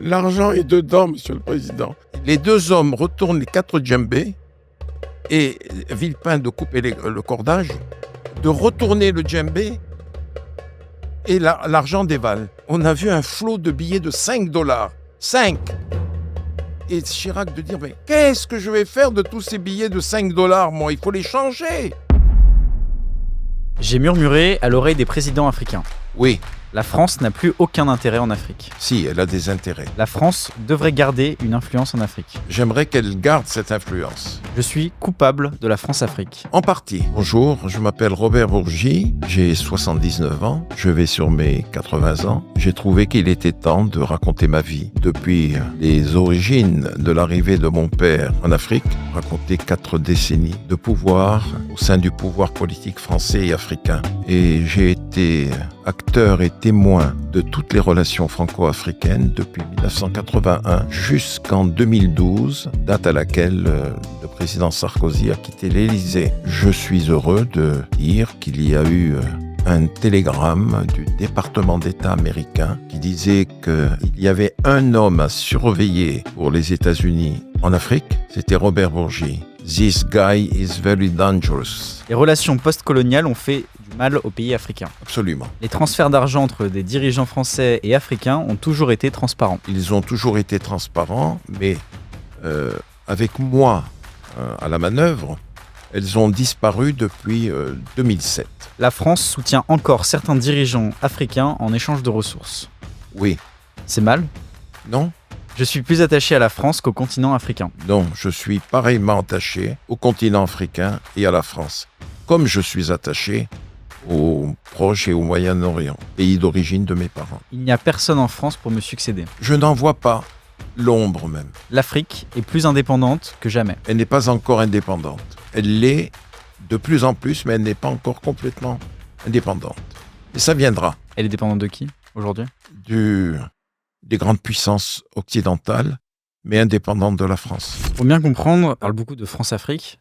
L'argent est dedans, Monsieur le Président. Les deux hommes retournent les 4 djembés et Villepin de couper le cordage, de retourner le djembé et l'argent dévale. On a vu un flot de billets de 5 $. 5 ! Et Chirac de dire, mais qu'est-ce que je vais faire de tous ces billets de 5 $, moi? Il faut les changer. J'ai murmuré à l'oreille des présidents africains. Oui, La France n'a plus aucun intérêt en Afrique. si, elle a des intérêts. La France devrait garder une influence en Afrique. J'aimerais qu'elle garde cette influence. Je suis coupable de la France-Afrique. En partie. Bonjour, je m'appelle Robert Bourgi, j'ai 79 ans, je vais sur mes 80 ans. J'ai trouvé qu'il était temps de raconter ma vie. Depuis les origines de l'arrivée de mon père en Afrique, raconter 4 décennies de pouvoir au sein du pouvoir politique français et africain. Et j'ai été acteur et témoin de toutes les relations franco-africaines depuis 1981 jusqu'en 2012, date à laquelle le président Sarkozy a quitté l'Élysée. Je suis heureux de dire qu'il y a eu un télégramme du département d'État américain qui disait qu'il y avait un homme à surveiller pour les États-Unis en Afrique, c'était Robert Bourgi. This guy is very dangerous. Les relations post-coloniales ont fait du mal aux pays africains. Absolument. Les transferts d'argent entre des dirigeants français et africains ont toujours été transparents. Ils ont toujours été transparents, mais avec moi à la manœuvre, elles ont disparu depuis 2007. La France soutient encore certains dirigeants africains en échange de ressources. Oui. C'est mal ? Non ? Je suis plus attaché à la France qu'au continent africain. Non, je suis pareillement attaché au continent africain et à la France, comme je suis attaché au Proche et au Moyen-Orient, pays d'origine de mes parents. Il n'y a personne en France pour me succéder. Je n'en vois pas l'ombre même. L'Afrique est plus indépendante que jamais. Elle n'est pas encore indépendante. Elle l'est de plus en plus, mais elle n'est pas encore complètement indépendante. Et ça viendra. Elle est dépendante de qui aujourd'hui ? Des grandes puissances occidentales, mais indépendantes de la France. Pour bien comprendre, on parle beaucoup de France-Afrique.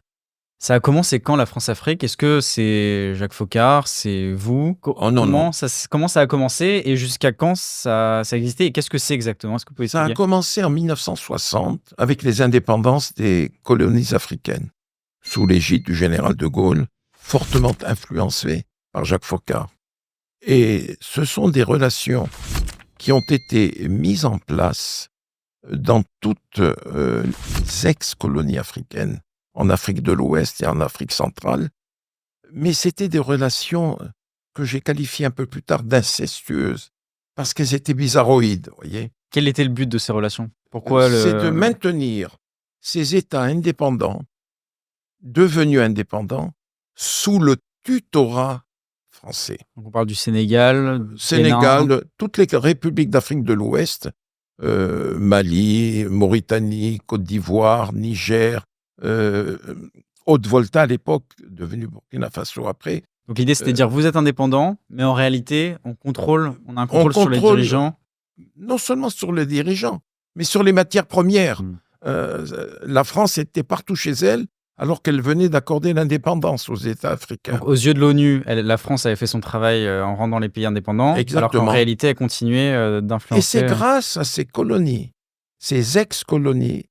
Ça a commencé quand la France-Afrique ? Est-ce que c'est Jacques Foccart ? C'est vous ? Oh non, non. Comment ça a commencé et jusqu'à quand ça existait ? Et qu'est-ce que c'est exactement ? Est-ce que vous pouvez Ça a expliquer ? commencé en 1960 avec les indépendances des colonies africaines, sous l'égide du général de Gaulle, fortement influencé par Jacques Foccart. Et ce sont des relations qui ont été mises en place dans toutes les ex-colonies africaines, en Afrique de l'Ouest et en Afrique centrale. Mais c'était des relations que j'ai qualifiées un peu plus tard d'incestueuses, parce qu'elles étaient bizarroïdes, vous voyez. Quel était le but de ces relations ? Pourquoi C'est de maintenir ces États indépendants, devenus indépendants, sous le tutorat français. Donc on parle du Sénégal, Sénégal, Bénin. toutes les républiques d'Afrique de l'Ouest, Mali, Mauritanie, Côte d'Ivoire, Niger, Haute-Volta à l'époque, devenu Burkina Faso après. Donc l'idée c'était de dire vous êtes indépendant, mais en réalité on a un contrôle sur les dirigeants. Non seulement sur les dirigeants, mais sur les matières premières. La France était partout chez elle, alors qu'elle venait d'accorder l'indépendance aux États africains. Donc, aux yeux de l'ONU, la France avait fait son travail en rendant les pays indépendants, Exactement. alors qu'en réalité, elle continuait d'influencer. Et c'est grâce à ces colonies, ces ex-colonies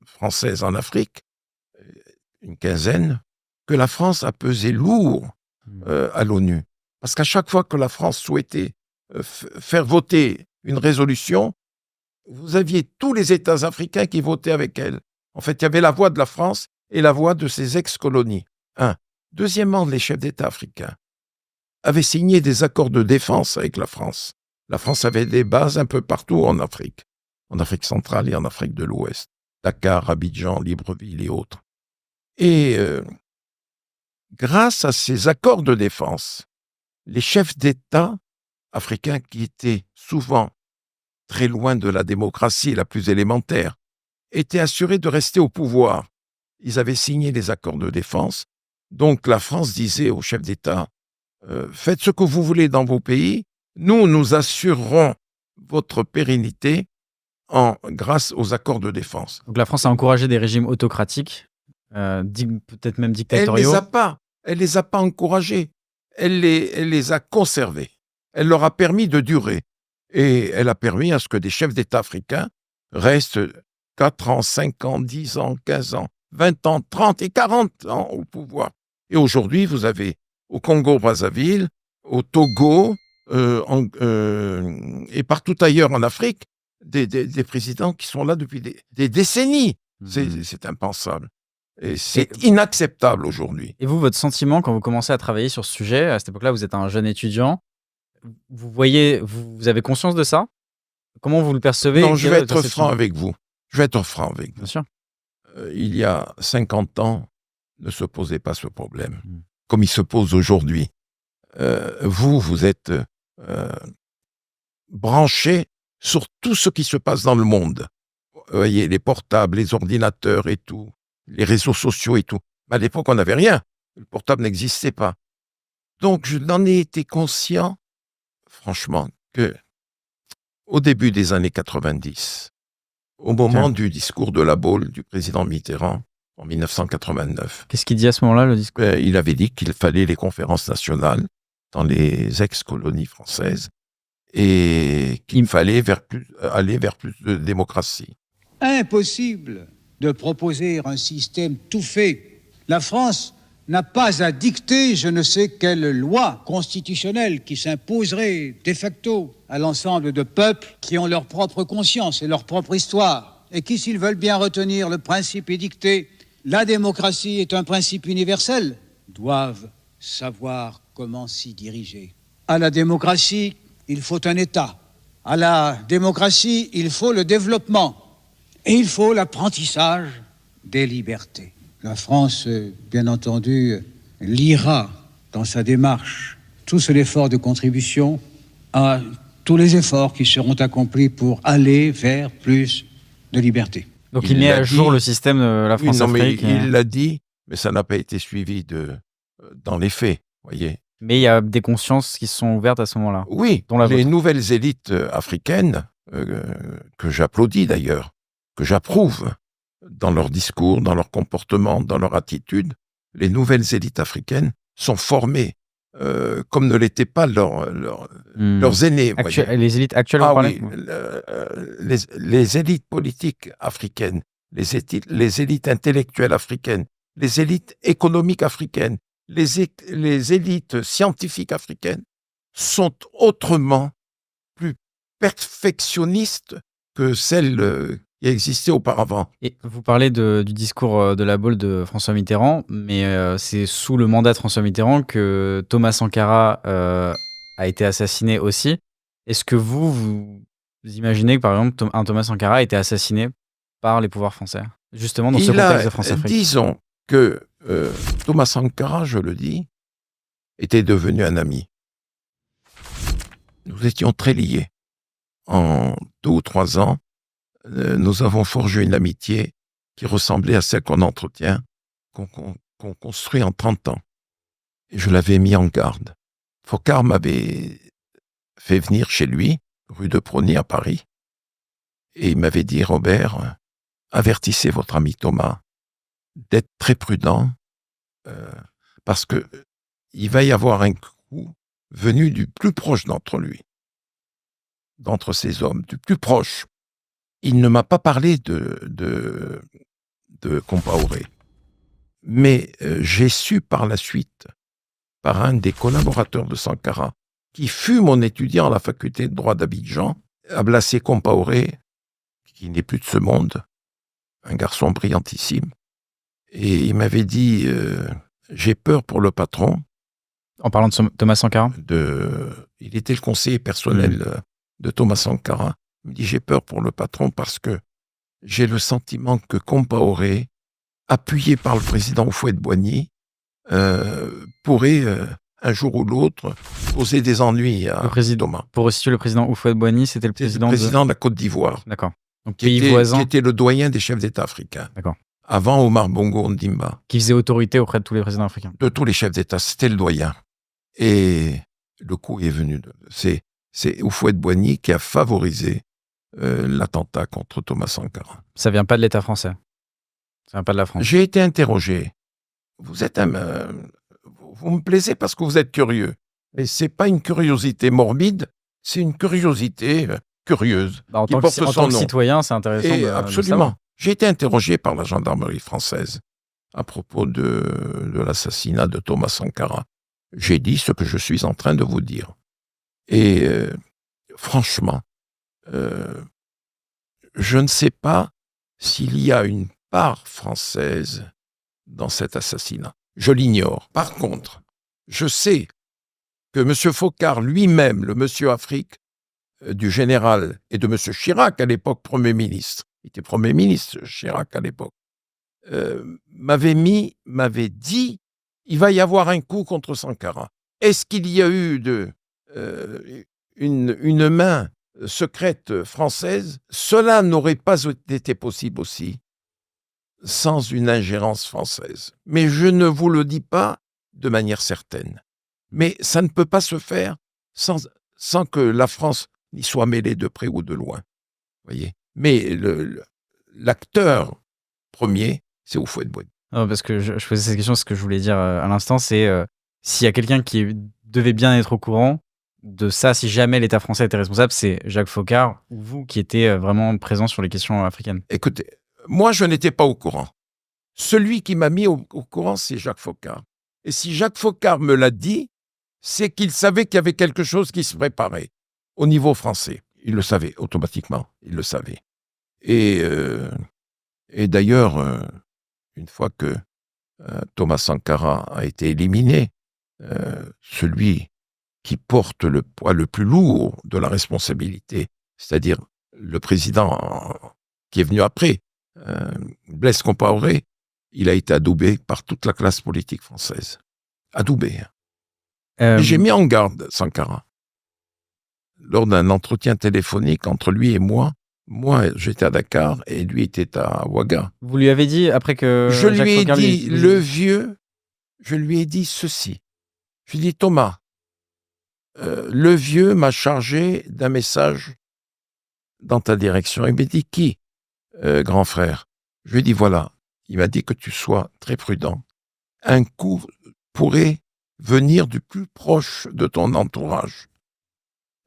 françaises en Afrique, une quinzaine, que la France a pesé lourd à l'ONU. Parce qu'à chaque fois que la France souhaitait faire voter une résolution, vous aviez tous les États africains qui votaient avec elle. En fait, il y avait la voix de la France et la voix de ces ex-colonies. Deuxièmement, les chefs d'État africains avaient signé des accords de défense avec la France. La France avait des bases un peu partout en Afrique centrale et en Afrique de l'Ouest. Dakar, Abidjan, Libreville et autres. Et grâce à ces accords de défense, les chefs d'État africains qui étaient souvent très loin de la démocratie la plus élémentaire, étaient assurés de rester au pouvoir. Ils avaient signé les accords de défense. Donc la France disait aux chefs d'État, faites ce que vous voulez dans vos pays, nous assurerons votre pérennité grâce aux accords de défense. Donc la France a encouragé des régimes autocratiques, peut-être même dictatoriaux. Elle les a pas encouragés, elle les a conservés. Elle leur a permis de durer. Et elle a permis à ce que des chefs d'État africains restent 4 ans, 5 ans, 10 ans, 15 ans, 20 ans, 30 et 40 ans au pouvoir. Et aujourd'hui, vous avez au Congo-Brazzaville, au Togo, et partout ailleurs en Afrique, des présidents qui sont là depuis des décennies. C'est impensable. Et c'est inacceptable aujourd'hui. Et vous, votre sentiment quand vous commencez à travailler sur ce sujet, à cette époque-là, vous êtes un jeune étudiant, vous avez conscience de ça? Comment vous le percevez? Non, je vais être franc avec vous. Bien sûr. Il y a 50 ans, ne se posait pas ce problème, comme il se pose aujourd'hui. Vous êtes branché sur tout ce qui se passe dans le monde. Vous voyez, les portables, les ordinateurs et tout, les réseaux sociaux et tout. À l'époque, on n'avait rien. Le portable n'existait pas. Donc, je n'en ai été conscient, franchement, que au début des années 90, au moment du discours de La Baule du président Mitterrand, en 1989. Qu'est-ce qu'il dit à ce moment-là, le discours? Il avait dit qu'il fallait les conférences nationales dans les ex-colonies françaises et qu'il fallait aller vers plus de démocratie. Impossible de proposer un système tout fait. La France n'a pas à dicter je ne sais quelle loi constitutionnelle qui s'imposerait de facto à l'ensemble de peuples qui ont leur propre conscience et leur propre histoire et qui, s'ils veulent bien retenir le principe édicté, la démocratie est un principe universel, doivent savoir comment s'y diriger. À la démocratie, il faut un État. À la démocratie, il faut le développement. Et il faut l'apprentissage des libertés. La France, bien entendu, liera dans sa démarche tout l'effort de contribution à tous les efforts qui seront accomplis pour aller vers plus de liberté. Donc il met à jour le système de la France-Afrique. Oui, il l'a dit, mais ça n'a pas été suivi dans les faits, voyez. Mais il y a des consciences qui se sont ouvertes à ce moment-là. Oui, les nouvelles élites africaines, que j'applaudis d'ailleurs, que j'approuve dans leur discours, dans leur comportement, dans leur attitude, les nouvelles élites africaines sont formées comme ne l'étaient pas leurs aînés. Les élites actuelles, vous parlez ? Les élites politiques africaines, les élites intellectuelles africaines, les élites économiques africaines, les élites scientifiques africaines sont autrement plus perfectionnistes que celles qui existaient auparavant. Et vous parlez du discours de La Baule de François Mitterrand, mais c'est sous le mandat de François Mitterrand que Thomas Sankara a été assassiné aussi. Est-ce que vous imaginez que, par exemple, un Thomas Sankara a été assassiné par les pouvoirs français, justement dans ce contexte de France-Afrique? Disons que Thomas Sankara, je le dis, était devenu un ami. Nous étions très liés. En 2 ou 3 ans, nous avons forgé une amitié qui ressemblait à celle qu'on entretient, qu'on construit en 30 ans. Et je l'avais mis en garde. Foccart m'avait fait venir chez lui, rue de Prony à Paris, et il m'avait dit, Robert, avertissez votre ami Thomas d'être très prudent, parce que il va y avoir un coup venu du plus proche d'entre ces hommes, du plus proche. Il ne m'a pas parlé de Compaoré, mais j'ai su par la suite, par un des collaborateurs de Sankara, qui fut mon étudiant à la faculté de droit d'Abidjan, Ablassé Compaoré, qui n'est plus de ce monde, un garçon brillantissime, et il m'avait dit j'ai peur pour le patron. En parlant de Thomas Sankara, il était le conseiller personnel de Thomas Sankara. Il me dit j'ai peur pour le patron parce que j'ai le sentiment que Compaoré, appuyé par le président Houphouët-Boigny, pourrait un jour ou l'autre poser des ennuis à Thomas. Pour resituer, le président Houphouët-Boigny, c'était le président de la Côte d'Ivoire. D'accord. Donc qui était le doyen des chefs d'État africains. D'accord. Avant Omar Bongo Ondimba. Qui faisait autorité auprès de tous les présidents africains. De tous les chefs d'État, c'était le doyen. Et le coup est venu. C'est Houphouët-Boigny qui a favorisé l'attentat contre Thomas Sankara. Ça vient pas de l'État français. Ça vient pas de la France. J'ai été interrogé. Vous me plaisez parce que vous êtes curieux. Et c'est pas une curiosité morbide, c'est une curiosité curieuse. En qui tant porte que, en son tant que nom. citoyen, c'est intéressant Et de absolument. savoir. J'ai été interrogé par la gendarmerie française à propos de l'assassinat de Thomas Sankara. J'ai dit ce que je suis en train de vous dire. Et franchement, je ne sais pas s'il y a une part française dans cet assassinat. Je l'ignore. Par contre, je sais que M. Focard lui-même, le monsieur Afrique, du général et de M. Chirac, à l'époque Premier ministre, il était Premier ministre, Chirac, à l'époque, m'avait dit, il va y avoir un coup contre Sankara. Est-ce qu'il y a eu une main secrète française? Cela n'aurait pas été possible aussi sans une ingérence française. Mais je ne vous le dis pas de manière certaine. Mais ça ne peut pas se faire sans que la France n'y soit mêlée de près ou de loin. Voyez. Mais l'acteur premier, c'est Houphouët-Boigny. Parce que je posais cette question, ce que je voulais dire à l'instant, c'est s'il y a quelqu'un qui devait bien être au courant de ça, si jamais l'État français était responsable, c'est Jacques Faucard ou vous qui étiez vraiment présent sur les questions africaines. Écoutez, moi je n'étais pas au courant. Celui qui m'a mis au courant, c'est Jacques Faucard. Et si Jacques Faucard me l'a dit, c'est qu'il savait qu'il y avait quelque chose qui se préparait au niveau français. Il le savait automatiquement, il le savait. Et d'ailleurs, une fois que Thomas Sankara a été éliminé, celui qui porte le poids le plus lourd de la responsabilité, c'est-à-dire le président qui est venu après, Blaise Compaoré, il a été adoubé par toute la classe politique française. Adoubé. Et j'ai mis en garde Sankara. Lors d'un entretien téléphonique entre lui et moi, j'étais à Dakar et lui était à Ouaga. Vous lui avez dit, après que Je Jacques lui ai Faucard dit, le vieux, je lui ai dit ceci. Je lui ai dit, Thomas, le vieux m'a chargé d'un message dans ta direction. Il m'a dit, qui, grand frère? Je lui ai dit, voilà. Il m'a dit que tu sois très prudent. Un coup pourrait venir du plus proche de ton entourage.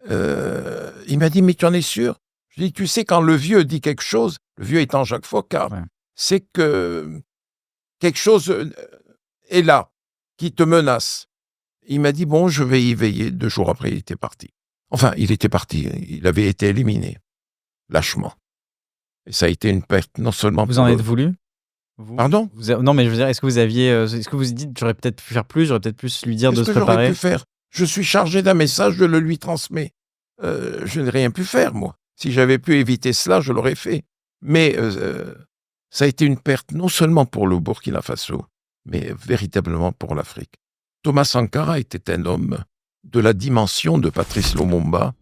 Il m'a dit, mais tu en es sûr? Je lui ai dit, tu sais, quand le vieux dit quelque chose, le vieux étant Jacques Faucard, Ouais. c'est que quelque chose est là, qui te menace. Il m'a dit, bon, je vais y veiller. 2 jours après, il était parti. Enfin, il était parti. Il avait été éliminé, lâchement. Et ça a été une perte, non seulement vous pour en le- êtes voulu vous Pardon? Non, mais je veux dire, est-ce que vous aviez, est-ce que vous vous dites, j'aurais peut-être pu faire plus, j'aurais peut-être plus lui dire de Qu'est-ce se que j'aurais préparer? pu faire? Je suis chargé d'un message, je le lui transmets. Je n'ai rien pu faire, moi. Si j'avais pu éviter cela, je l'aurais fait. Mais ça a été une perte non seulement pour le Burkina Faso, mais véritablement pour l'Afrique. Thomas Sankara était un homme de la dimension de Patrice Lumumba,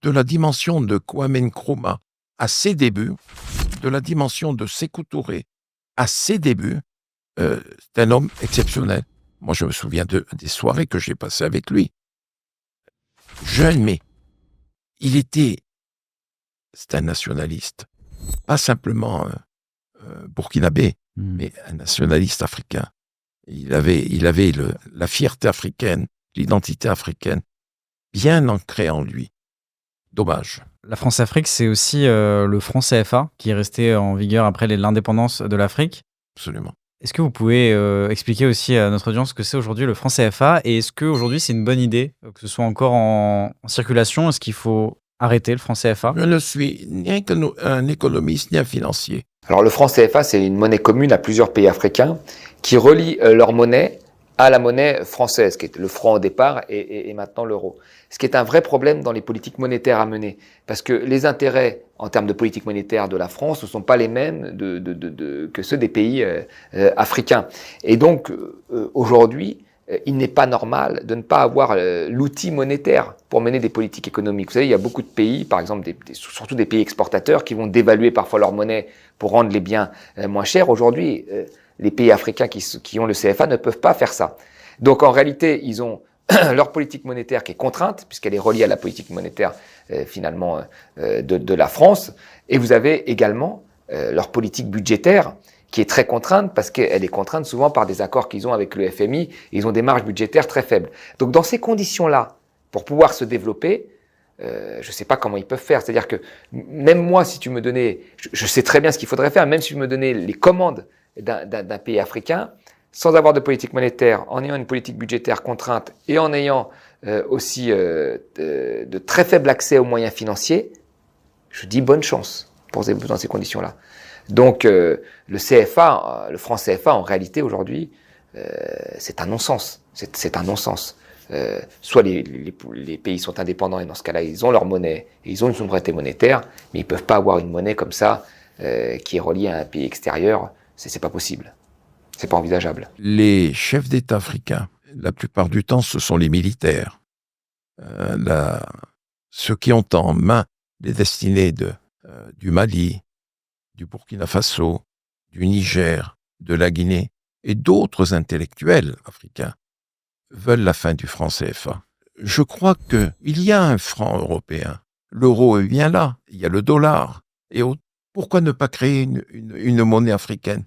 de la dimension de Kwame Nkrumah à ses débuts, de la dimension de Sékou Touré à ses débuts. C'est un homme exceptionnel. Moi, je me souviens des soirées que j'ai passées avec lui. Jeune, mais c'est un nationaliste. Pas simplement burkinabé, mais un nationaliste africain. Il avait la fierté africaine, l'identité africaine bien ancrée en lui. Dommage. La France-Afrique, c'est aussi le franc CFA qui est resté en vigueur après l'indépendance de l'Afrique. Absolument. Est-ce que vous pouvez expliquer aussi à notre audience ce que c'est aujourd'hui le franc CFA et est-ce qu'aujourd'hui c'est une bonne idée que ce soit encore en circulation? Est-ce qu'il faut arrêter le franc CFA? Je ne suis ni un économiste ni un financier. Alors le franc CFA, c'est une monnaie commune à plusieurs pays africains qui relient leur monnaie à la monnaie française, qui est le franc au départ et maintenant l'euro. Ce qui est un vrai problème dans les politiques monétaires à mener, parce que les intérêts en termes de politique monétaire de la France ne sont pas les mêmes que ceux des pays africains. Et donc aujourd'hui, il n'est pas normal de ne pas avoir l'outil monétaire pour mener des politiques économiques. Vous savez, il y a beaucoup de pays, par exemple, surtout des pays exportateurs, qui vont dévaluer parfois leur monnaie pour rendre les biens moins chers. Aujourd'hui, les pays africains qui ont le CFA ne peuvent pas faire ça. Donc en réalité, ils ont leur politique monétaire qui est contrainte, puisqu'elle est reliée à la politique monétaire finalement de la France. Et vous avez également leur politique budgétaire qui est très contrainte parce qu'elle est contrainte souvent par des accords qu'ils ont avec le FMI. Ils ont des marges budgétaires très faibles. Donc dans ces conditions-là, pour pouvoir se développer, je ne sais pas comment ils peuvent faire. C'est-à-dire que même moi, si tu me donnais, je sais très bien ce qu'il faudrait faire, même si tu me donnais les commandes d'un pays africain, sans avoir de politique monétaire, en ayant une politique budgétaire contrainte et en ayant aussi de très faibles accès aux moyens financiers, je dis bonne chance dans ces conditions-là. Donc le CFA, le franc CFA, en réalité aujourd'hui, c'est un non-sens. C'est un non-sens. Soit les pays sont indépendants et dans ce cas-là, ils ont leur monnaie et ils ont une souveraineté monétaire, mais ils peuvent pas avoir une monnaie comme ça qui est reliée à un pays extérieur. C'est pas possible. C'est pas envisageable. Les chefs d'État africains, la plupart du temps, ce sont les militaires. Ceux qui ont en main les destinées du Mali, du Burkina Faso, du Niger, de la Guinée et d'autres intellectuels africains veulent la fin du franc CFA. Je crois qu'il y a un franc européen. L'euro est bien là. Il y a le dollar. Et pourquoi ne pas créer une monnaie africaine,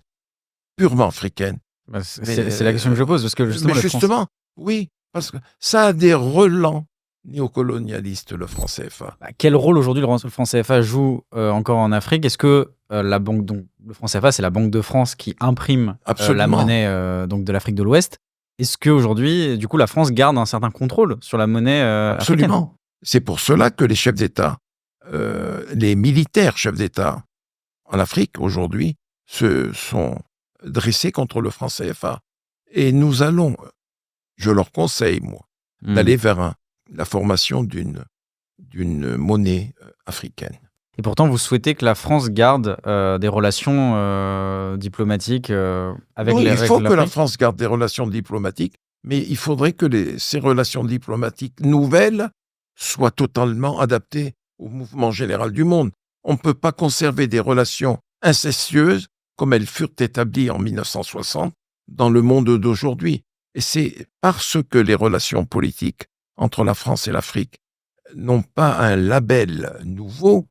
purement africaine? C'est la question que je pose, parce que justement, oui, parce que ça a des relents néocolonialistes, le franc CFA. Quel rôle aujourd'hui le franc CFA joue encore en Afrique? Est-ce que le franc CFA, c'est la Banque de France qui imprime la monnaie donc de l'Afrique de l'Ouest? Est-ce qu'aujourd'hui, du coup, la France garde un certain contrôle sur la monnaie Absolument. africaine? C'est pour cela que les chefs d'État, les militaires chefs d'État en Afrique, aujourd'hui, se sont dressés contre le franc CFA. Et nous allons, je leur conseille, moi, d'aller vers la formation d'une monnaie africaine. Et pourtant, vous souhaitez que la France garde des relations diplomatiques avec les l'Afrique? Il faut que la France garde des relations diplomatiques, mais il faudrait que ces relations diplomatiques nouvelles soient totalement adaptées au mouvement général du monde. On ne peut pas conserver des relations incestueuses comme elles furent établies en 1960 dans le monde d'aujourd'hui. Et c'est parce que les relations politiques entre la France et l'Afrique n'ont pas un label nouveau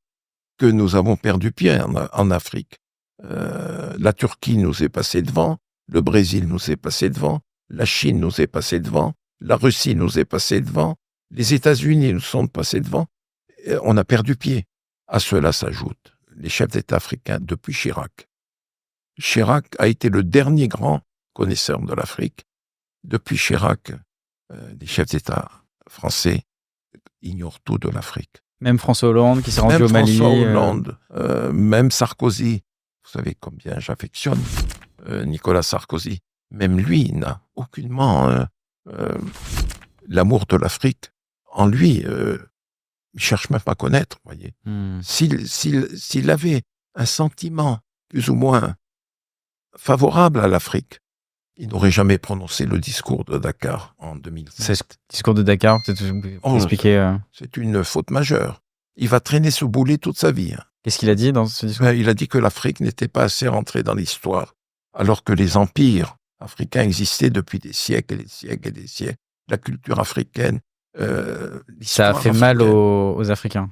que nous avons perdu pied en Afrique. La Turquie nous est passée devant, le Brésil nous est passé devant, la Chine nous est passée devant, la Russie nous est passée devant, les États-Unis nous sont passés devant. On a perdu pied. À cela s'ajoutent les chefs d'État africains depuis Chirac. Chirac a été le dernier grand connaisseur de l'Afrique. Depuis Chirac, les chefs d'État français ignorent tout de l'Afrique. Même François Hollande qui s'est rendu au Mali. François Hollande, même Sarkozy. Vous savez combien j'affectionne Nicolas Sarkozy. Même lui n'a aucunement l'amour de l'Afrique en lui. Il cherche même pas à connaître, voyez. S'il avait un sentiment plus ou moins favorable à l'Afrique, il n'aurait jamais prononcé le discours de Dakar en 2007. Discours de Dakar, peut-être vous pouvez expliquer. C'est une faute majeure. Il va traîner ce boulet toute sa vie. Qu'est-ce qu'il a dit dans ce discours? Il a dit que l'Afrique n'était pas assez rentrée dans l'histoire, alors que les empires africains existaient depuis des siècles et des siècles et des siècles. La culture africaine, ça a fait mal aux Africains,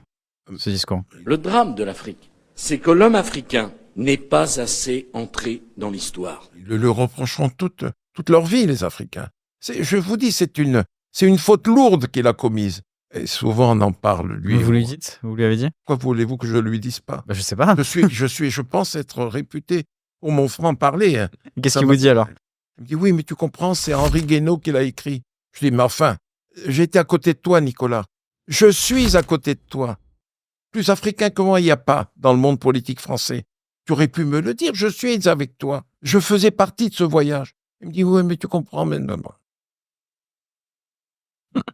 ce discours. Le drame de l'Afrique, c'est que l'homme africain n'est pas assez entré dans l'histoire. Ils le reprocheront toute leur vie, les Africains. Je vous dis, c'est une faute lourde qu'il a commise. Et souvent, on en parle, lui. Vous lui dites? Vous lui avez dit? Pourquoi voulez-vous que je lui dise pas? Je sais pas. Je pense être réputé pour mon franc-parler. Hein. Qu'est-ce qu'il vous dit alors? Il me dit, oui, mais tu comprends, c'est Henri Guénaud qui l'a écrit. Je dis, mais enfin, j'étais à côté de toi, Nicolas. Je suis à côté de toi. Plus africain que moi, il n'y a pas dans le monde politique français. Tu aurais pu me le dire, je suis avec toi. Je faisais partie de ce voyage. Il me dit, oui, mais tu comprends maintenant.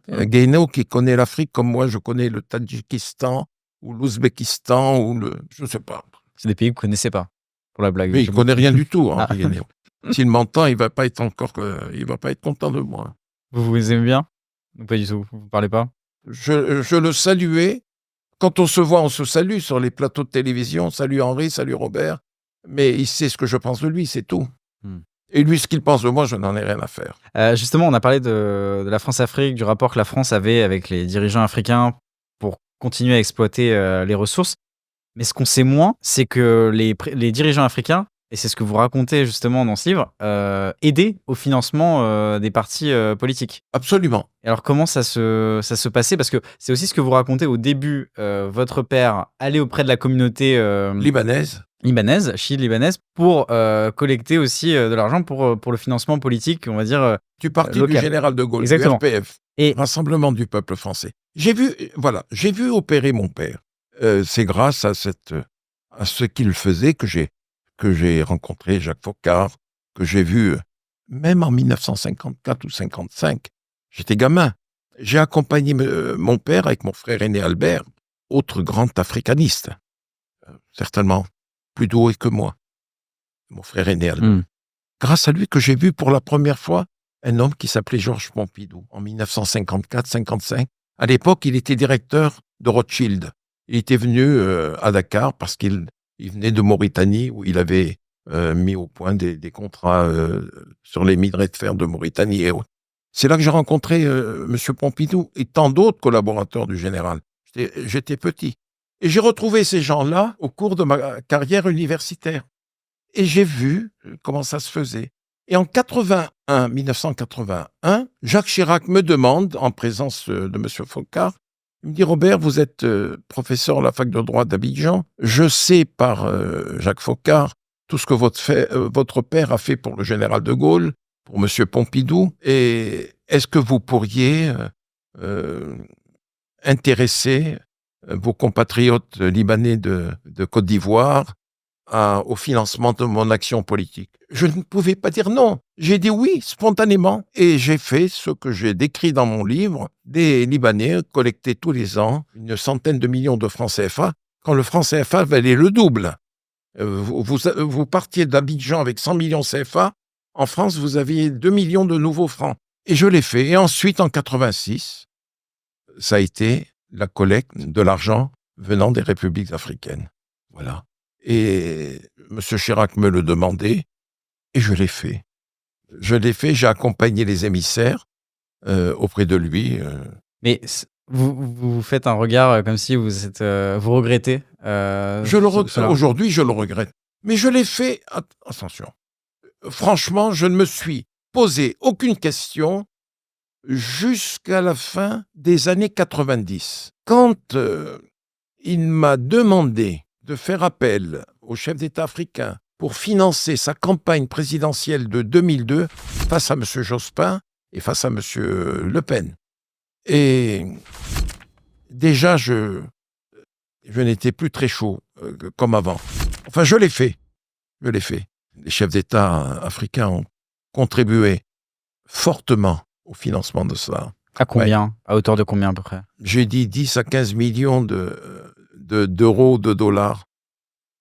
Guénaud qui connaît l'Afrique comme moi, je connais le Tadjikistan ou l'Ouzbékistan je ne sais pas. C'est des pays que vous ne connaissez pas, pour la blague. Mais il ne connaît rien du tout, Henri Guénaud. S'il m'entend, il ne va pas être content de moi. Vous aimez bien? Ou pas du tout? Vous ne parlez pas? Je le saluais. Quand on se voit, on se salue sur les plateaux de télévision. Salut Henri, salut Robert. Mais il sait ce que je pense de lui, c'est tout. Et lui, ce qu'il pense de moi, je n'en ai rien à faire. Justement, on a parlé de la France-Afrique, du rapport que la France avait avec les dirigeants africains pour continuer à exploiter les ressources. Mais ce qu'on sait moins, c'est que les dirigeants africains et c'est ce que vous racontez justement dans ce livre, aider au financement des partis politiques. Absolument. Et alors comment ça se passait? Parce que c'est aussi ce que vous racontez au début, votre père allait auprès de la communauté Libanaise. libanaise, chiite libanaise, pour collecter aussi de l'argent pour le financement politique, on va dire, Du parti du local. général de Gaulle, Exactement. du RPF, Et Rassemblement du peuple français. J'ai vu opérer mon père. C'est grâce à ce qu'il faisait que j'ai rencontré Jacques Foccart, que j'ai vu même en 1954 ou 55. J'étais gamin. J'ai accompagné mon père avec mon frère aîné Albert, autre grand africaniste, certainement plus doué que moi, mon frère aîné Albert. Grâce à lui que j'ai vu pour la première fois un homme qui s'appelait Georges Pompidou en 1954-55. À l'époque, il était directeur de Rothschild. Il était venu à Dakar parce qu'il venait de Mauritanie où il avait mis au point des contrats sur les minerais de fer de Mauritanie et autres. C'est là que j'ai rencontré M. Pompidou et tant d'autres collaborateurs du général. J'étais petit. Et j'ai retrouvé ces gens-là au cours de ma carrière universitaire. Et j'ai vu comment ça se faisait. Et en 1981, Jacques Chirac me demande, en présence de M. Foccart, il me dit « Robert, vous êtes professeur à la fac de droit d'Abidjan. Je sais par Jacques Foccart tout ce que votre père a fait pour le général de Gaulle, pour M. Pompidou. Et est-ce que vous pourriez intéresser vos compatriotes libanais de Côte d'Ivoire au financement de mon action politique ?» Je ne pouvais pas dire non. J'ai dit oui, spontanément. Et j'ai fait ce que j'ai décrit dans mon livre. Des Libanais collectaient tous les ans une centaine de millions de francs CFA, quand le franc CFA valait le double. Vous partiez d'Abidjan avec 100 millions CFA. En France, vous aviez 2 millions de nouveaux francs. Et je l'ai fait. Et ensuite, en 86, ça a été la collecte de l'argent venant des républiques africaines. Voilà. Et M. Chirac me le demandait, et je l'ai fait. J'ai accompagné les émissaires auprès de lui. Mais vous faites un regard comme si vous regrettez. Aujourd'hui, je le regrette. Mais je l'ai fait, attention, franchement, je ne me suis posé aucune question jusqu'à la fin des années 90. Quand il m'a demandé de faire appel au chef d'État africain pour financer sa campagne présidentielle de 2002 face à M. Jospin et face à M. Le Pen. Et déjà, je n'étais plus très chaud comme avant. Enfin, je l'ai fait. Les chefs d'État africains ont contribué fortement au financement de ça. À combien ? Ouais. À hauteur de combien à peu près ? J'ai dit 10 à 15 millions d'euros, de dollars.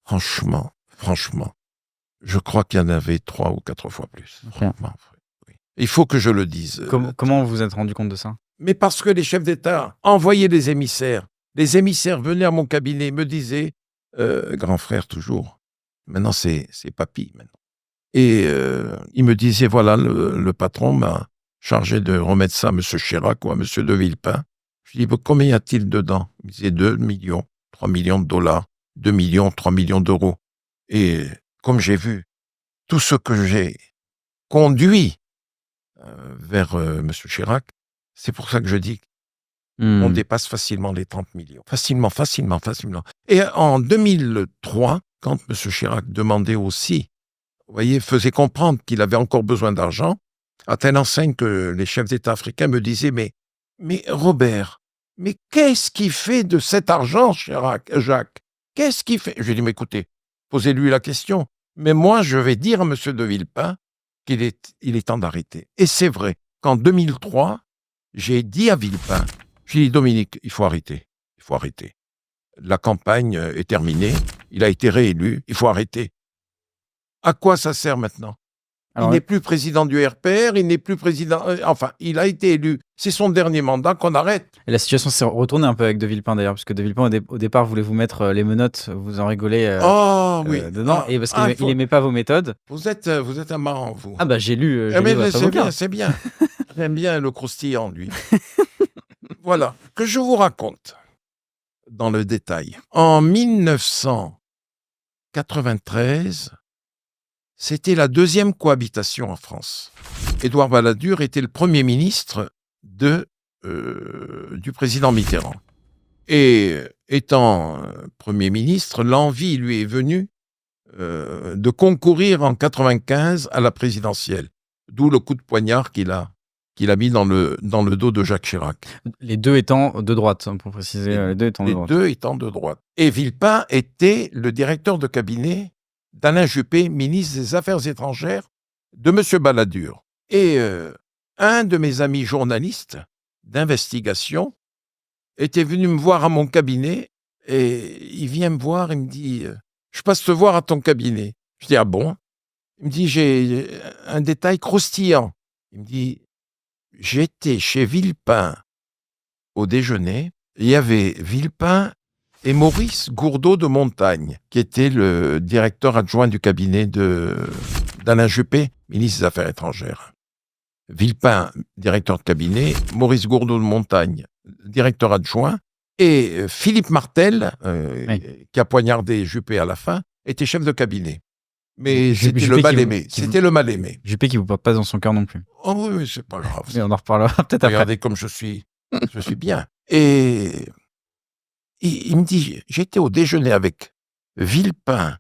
Franchement, je crois qu'il y en avait 3 ou 4 fois plus. Okay. Oui. Il faut que je le dise. Comment vous vous êtes rendu compte de ça ? Mais parce que les chefs d'État envoyaient des émissaires. Les émissaires venaient à mon cabinet, me disaient grand frère toujours. Maintenant, c'est papy maintenant. Et il me disait voilà, le patron m'a chargé de remettre ça à M. Chirac ou à M. de Villepin. Je lui dis combien y a-t-il dedans ? Il me disait 2 millions, 3 millions de dollars. 2 millions, 3 millions d'euros. Et comme j'ai vu tout ce que j'ai conduit vers M. Chirac, c'est pour ça que je dis qu'on dépasse facilement les 30 millions. Facilement. Et en 2003, quand M. Chirac demandait aussi, vous voyez, faisait comprendre qu'il avait encore besoin d'argent, à telle enseigne que les chefs d'État africains me disaient mais Robert, mais qu'est-ce qu'il fait de cet argent, Jacques ? Qu'est-ce qu'il fait ? Je lui ai dit, mais écoutez, posez-lui la question. Mais moi, je vais dire à M. de Villepin qu'il est temps d'arrêter. Et c'est vrai qu'en 2003, j'ai dit à Villepin, je lui ai dit, Dominique, il faut arrêter. La campagne est terminée, il a été réélu, il faut arrêter. À quoi ça sert maintenant ? Il n'est plus président du RPR, il n'est plus président... Enfin, il a été élu. C'est son dernier mandat qu'on arrête. Et la situation s'est retournée un peu avec De Villepin d'ailleurs, parce que De Villepin au départ voulait vous mettre les menottes, vous en rigolez dedans, et parce qu'il n'aimait pas vos méthodes. Vous êtes un marrant, vous. Ah bah j'ai lu votre bouquin. C'est bien. J'aime bien le croustillant, lui. Voilà, que je vous raconte dans le détail. En 1993, c'était la deuxième cohabitation en France. Édouard Balladur était le Premier ministre du président Mitterrand. Et étant Premier ministre, l'envie lui est venue de concourir en 1995 à la présidentielle. D'où le coup de poignard qu'il a mis dans le dos de Jacques Chirac. Les deux étant de droite, pour préciser. Les deux étant de droite. Et Villepin était le directeur de cabinet d'Alain Juppé, ministre des Affaires étrangères de M. Balladur. Et un de mes amis journalistes d'investigation était venu me voir à mon cabinet et il vient me voir et me dit « Je passe te voir à ton cabinet. » Je dis « Ah bon ?» Il me dit « J'ai un détail croustillant. » Il me dit « J'étais chez Villepin au déjeuner. Il y avait Villepin et Maurice Gourdeau de Montagne, qui était le directeur adjoint du cabinet d'Alain Juppé, ministre des Affaires étrangères. Villepin, directeur de cabinet, Maurice Gourdeau de Montagne, directeur adjoint, et Philippe Martel, qui a poignardé Juppé à la fin, était chef de cabinet. Mais c'était le mal-aimé. C'était le mal-aimé. Juppé qui vous porte pas dans son cœur non plus. Oh oui, mais c'est pas grave. Mais on en reparlera peut-être après. Regardez comme je suis bien. Et il me dit, j'étais au déjeuner avec Villepin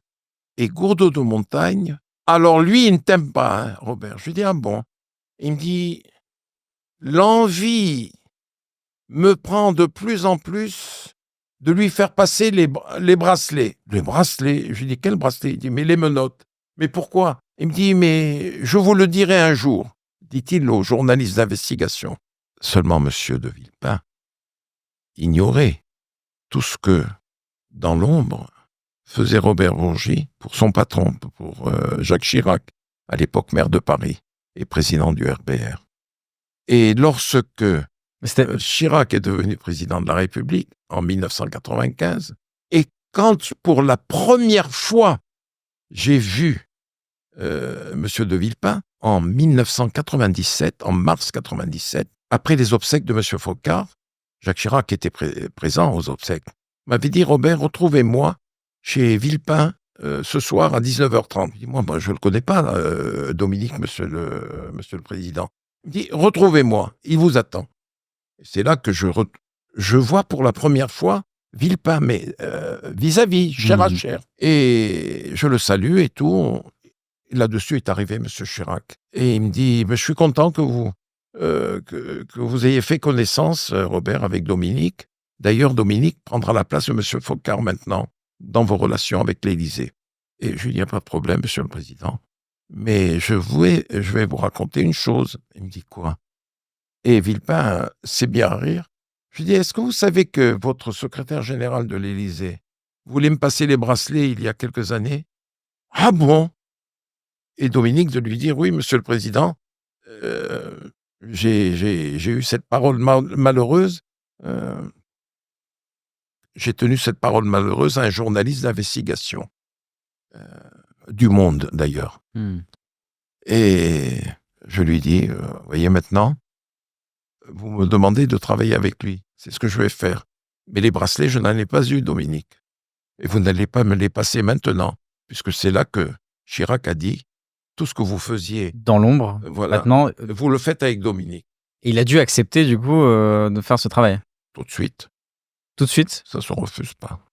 et Gourdeau de Montagne. Alors lui, il ne t'aime pas, hein, Robert. Je lui dis, ah bon. Il me dit, l'envie me prend de plus en plus de lui faire passer les bracelets. Les bracelets? Je lui dis, quel bracelet? Il dit, mais les menottes. Mais pourquoi? Il me dit, mais je vous le dirai un jour, dit-il au journaliste d'investigation. Seulement M. de Villepin ignorait tout ce que, dans l'ombre, faisait Robert Bourgi pour son patron, pour Jacques Chirac, à l'époque maire de Paris et président du RPR. Et lorsque Chirac est devenu président de la République en 1995, et quand pour la première fois j'ai vu M. de Villepin en 1997, en mars 1997, après les obsèques de M. Focard, Jacques Chirac était présent aux obsèques, m'avait dit, Robert, retrouvez-moi chez Villepin ce soir à 19h30. Je dis, moi, je ne le connais pas, Dominique, monsieur le Président. Il me dit, retrouvez-moi, il vous attend. C'est là que je vois pour la première fois Villepin, mais vis-à-vis, chair à chair. Et je le salue et tout. Là-dessus est arrivé M. Chirac. Et il me dit, je suis content que vous ayez fait connaissance, Robert, avec Dominique. D'ailleurs, Dominique prendra la place de M. Focard maintenant dans vos relations avec l'Élysée. Et je lui dis, il n'y a pas de problème, Monsieur le Président. Mais je vais vous raconter une chose. Il me dit, quoi? Et Villepin s'est bien à rire. Je lui dis, est-ce que vous savez que votre secrétaire général de l'Élysée voulait me passer les bracelets il y a quelques années? Ah bon? Et Dominique de lui dire, oui, Monsieur le Président, j'ai eu cette parole malheureuse. J'ai tenu cette parole malheureuse à un journaliste d'investigation, du Monde d'ailleurs. Et je lui dis, voyez maintenant, vous me demandez de travailler avec lui, c'est ce que je vais faire. Mais les bracelets, je n'en ai pas eu, Dominique. Et vous n'allez pas me les passer maintenant, puisque c'est là que Chirac a dit, tout ce que vous faisiez dans l'ombre, voilà, maintenant, vous le faites avec Dominique. Et il a dû accepter, du coup, de faire ce travail. Tout de suite. Tout de suite? Ça se refuse pas.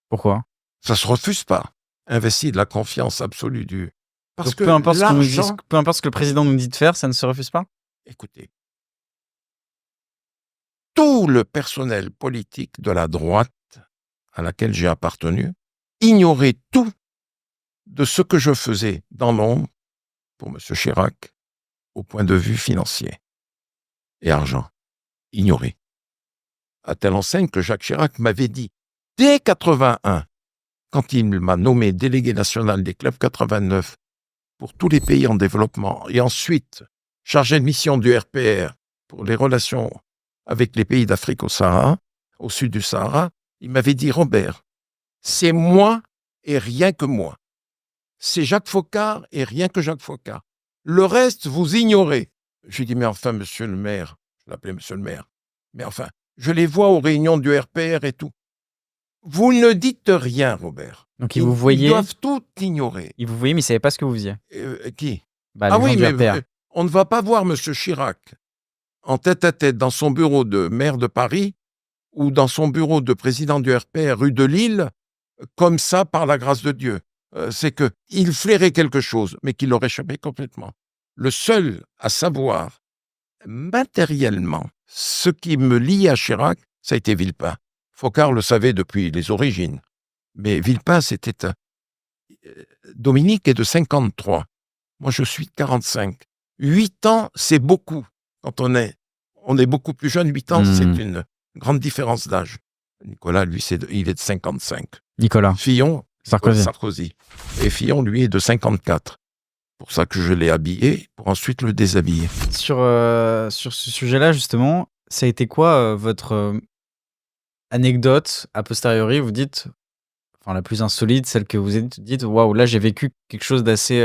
Pourquoi? Ça se refuse pas. Investir de la confiance absolue du... Parce donc, que peu importe ce que le président nous dit de faire, ça ne se refuse pas? Écoutez, tout le personnel politique de la droite à laquelle j'ai appartenu ignorait tout de ce que je faisais dans l'ombre pour M. Chirac au point de vue financier et argent. Ignoré. À telle enseigne que Jacques Chirac m'avait dit, dès 81, quand il m'a nommé délégué national des clubs 89 pour tous les pays en développement, et ensuite chargé de mission du RPR pour les relations avec les pays d'Afrique au Sahara, au sud du Sahara, il m'avait dit, Robert, c'est moi et rien que moi. C'est Jacques Focard et rien que Jacques Focard. Le reste, vous ignorez. Je lui dis, mais enfin, monsieur le maire, je l'appelais monsieur le maire, mais enfin, je les vois aux réunions du RPR et tout. Vous ne dites rien, Robert. Donc, ils vous voyaient, Ils doivent tout ignorer. mais ils ne savaient pas ce que vous faisiez. Qui? Bah, Ah les gens oui, du mais RPR. on ne va pas voir M. Chirac en tête-à-tête dans son bureau de maire de Paris ou dans son bureau de président du RPR rue de Lille, comme ça, par la grâce de Dieu. C'est qu'il flairait quelque chose, mais qu'il leur échappait complètement. Le seul à savoir, matériellement, ce qui me lie à Chirac, ça a été Villepin. Focard le savait depuis les origines. Mais Villepin, c'était Dominique est de 53. Moi, je suis de 45. 8 ans, c'est beaucoup. Quand on est beaucoup plus jeune, 8 ans, c'est une grande différence d'âge. Nicolas, lui, il est de 55. Nicolas. Fillon, Sarkozy. Et Fillon, lui, est de 54. Pour ça que je l'ai habillé, pour ensuite le déshabiller. Sur ce sujet-là, justement, ça a été quoi votre anecdote a posteriori, vous dites, enfin la plus insolite, celle que vous dites, waouh, là j'ai vécu quelque chose d'assez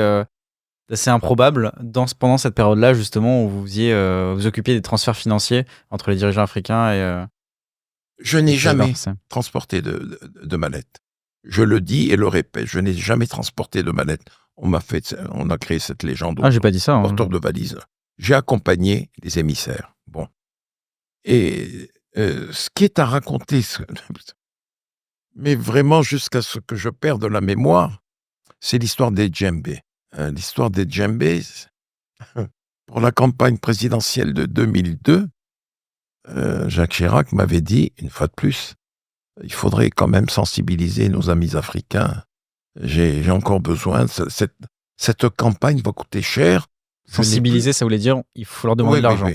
improbable pendant cette période-là, justement, où vous occupiez des transferts financiers entre les dirigeants africains et... Je n'ai jamais transporté de mallette. Je le dis et le répète, je n'ai jamais transporté de mallette. On a créé cette légende. Ah, j'ai pas dit ça. Porteur de valise. J'ai accompagné les émissaires. Bon. Et ce qui est à raconter, mais vraiment jusqu'à ce que je perde la mémoire, c'est l'histoire des djembés. L'histoire des djembés, pour la campagne présidentielle de 2002, Jacques Chirac m'avait dit, une fois de plus, il faudrait quand même sensibiliser nos amis africains. J'ai encore besoin, cette campagne va coûter cher. Sensibiliser, ça voulait dire, il faut leur demander de l'argent.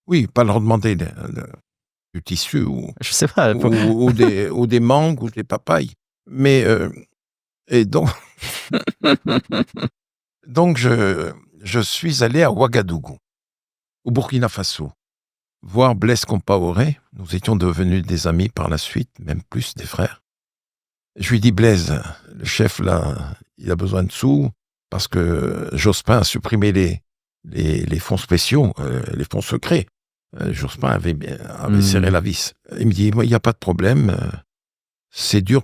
Oui, pas leur demander du tissu je sais pas, ou des mangues ou des papayes. Mais, et donc, donc je suis allé à Ouagadougou, au Burkina Faso, voir Blaise Compaoré. Nous étions devenus des amis par la suite, même plus des frères. Je lui dis, Blaise, le chef là, il a besoin de sous parce que Jospin a supprimé les fonds spéciaux, les fonds secrets. Jospin avait serré la vis. Il me dit, il n'y a pas de problème, c'est dur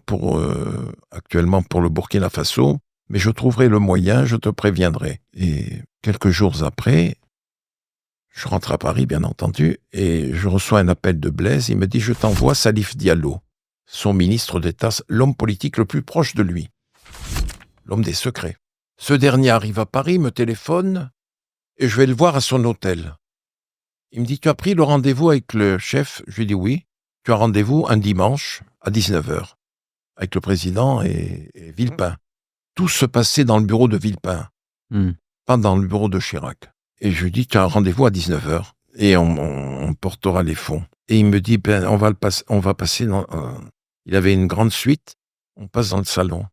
actuellement pour le Burkina Faso, mais je trouverai le moyen, je te préviendrai. Et quelques jours après, je rentre à Paris, bien entendu, et je reçois un appel de Blaise. Il me dit, je t'envoie Salif Diallo, son ministre d'État, l'homme politique le plus proche de lui, l'homme des secrets. Ce dernier arrive à Paris, me téléphone, et je vais le voir à son hôtel. Il me dit, tu as pris le rendez-vous avec le chef? Je lui dis oui. Tu as rendez-vous un dimanche à 19h avec le président et Villepin. Tout se passait dans le bureau de Villepin, pas dans le bureau de Chirac. Et je lui dis, tu as un rendez-vous à 19h et on portera les fonds. Et il me dit, on va passer dans... il avait une grande suite, on passe dans le salon.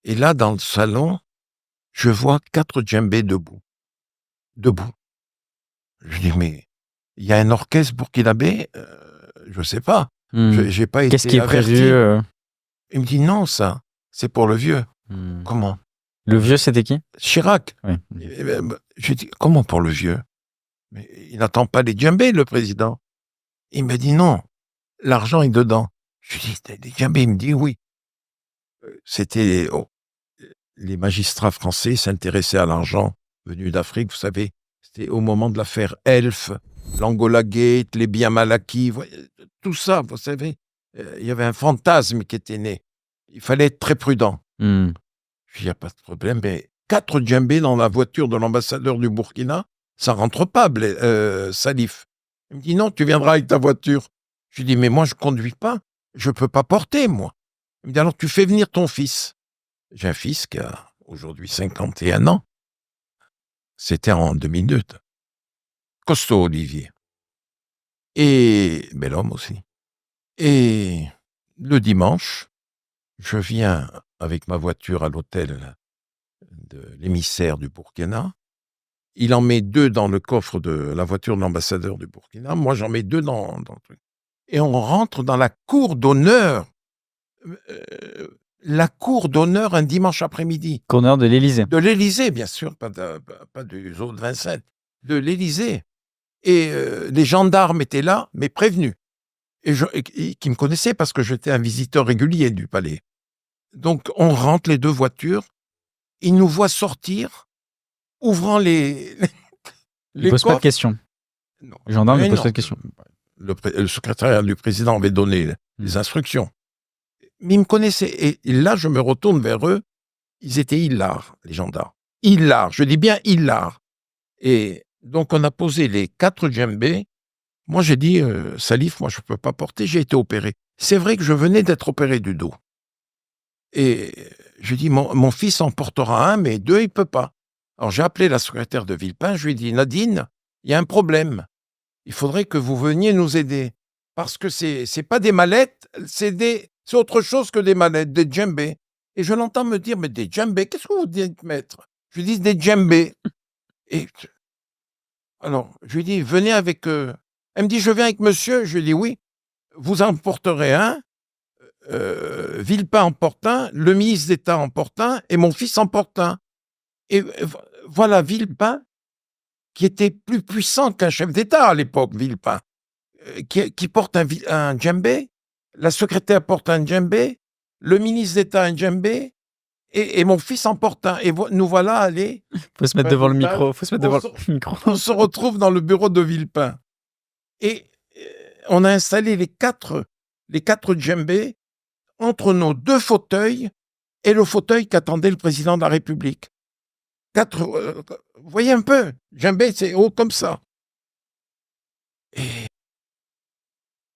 Et là, dans le salon, je vois 4 djembés debout. Je dis, mais il y a un orchestre burkinabé, je sais pas. J'ai pas été Qu'est-ce qui est averti. prévu Il me dit, non, ça, c'est pour le vieux. Comment? Le vieux, c'était qui? Chirac. Oui. Je dis, comment pour le vieux? Mais il n'attend pas les djembés, le président. Il me dit, non, l'argent est dedans. Je lui dis, les djembés? Il me dit, oui. C'était... les magistrats français s'intéressaient à l'argent venu d'Afrique, vous savez. C'était au moment de l'affaire Elf, l'Angola Gate, les biens mal acquis, tout ça, vous savez. Il y avait un fantasme qui était né. Il fallait être très prudent. Je dis, il n'y a pas de problème, mais 4 djembés dans la voiture de l'ambassadeur du Burkina, ça rentre pas, Salif. Il me dit, non, tu viendras avec ta voiture. Je lui dis, mais moi, je conduis pas. Je peux pas porter, moi. Il me dit, alors tu fais venir ton fils. J'ai un fils qui a aujourd'hui 51 ans. C'était en 2002. Costaud, Olivier. Et bel homme aussi. Et le dimanche, je viens avec ma voiture à l'hôtel de l'émissaire du Burkina. Il en met 2 dans le coffre de la voiture de l'ambassadeur du Burkina. Moi, j'en mets 2 dans le truc. Et on rentre dans la cour d'honneur. La cour d'honneur un dimanche après-midi. Cour d'honneur de l'Élysée. De l'Élysée, bien sûr, pas du zoo de Vincennes. De l'Élysée. Et les gendarmes étaient là, mais prévenus. et qui me connaissait parce que j'étais un visiteur régulier du palais. Donc, on rentre les deux voitures. Il nous voit sortir, ouvrant Il les pose pas de coffres. questions. Non. Le gendarme ne Mais pose non. pas de questions. Le secrétaire du président avait donné les instructions. Mais ils me connaissaient. Et là, je me retourne vers eux. Ils étaient hilars, les gendarmes. Hilars, je dis bien hilars. Et donc, on a posé les 4 djembés. Moi, j'ai dit, Salif, moi, je ne peux pas porter, j'ai été opéré. C'est vrai que je venais d'être opéré du dos. Et j'ai dit, mon fils en portera un, mais 2, il ne peut pas. Alors, j'ai appelé la secrétaire de Villepin, je lui ai dit, Nadine, il y a un problème. Il faudrait que vous veniez nous aider. Parce que c'est pas des mallettes, c'est autre chose que des mallettes, des djembés. Et je l'entends me dire, mais des djembés, qu'est-ce que vous dites, maître? Je lui dis, des djembés. Et alors, je lui dis, venez avec... Elle me dit, je viens avec monsieur. Je lui dis, oui, vous en porterez un. Villepin en porte un, le ministre d'État en porte un, et mon fils en porte un. Et voilà Villepin, qui était plus puissant qu'un chef d'État à l'époque, Villepin, qui porte un djembé, la secrétaire porte un djembé, le ministre d'État un djembé, et mon fils en porte un. Et nous voilà allés. Faut se mettre devant le micro. On se retrouve dans le bureau de Villepin. Et on a installé les quatre djembés entre nos 2 fauteuils et le fauteuil qu'attendait le président de la République. 4, vous voyez un peu, djembé, c'est haut comme ça. Et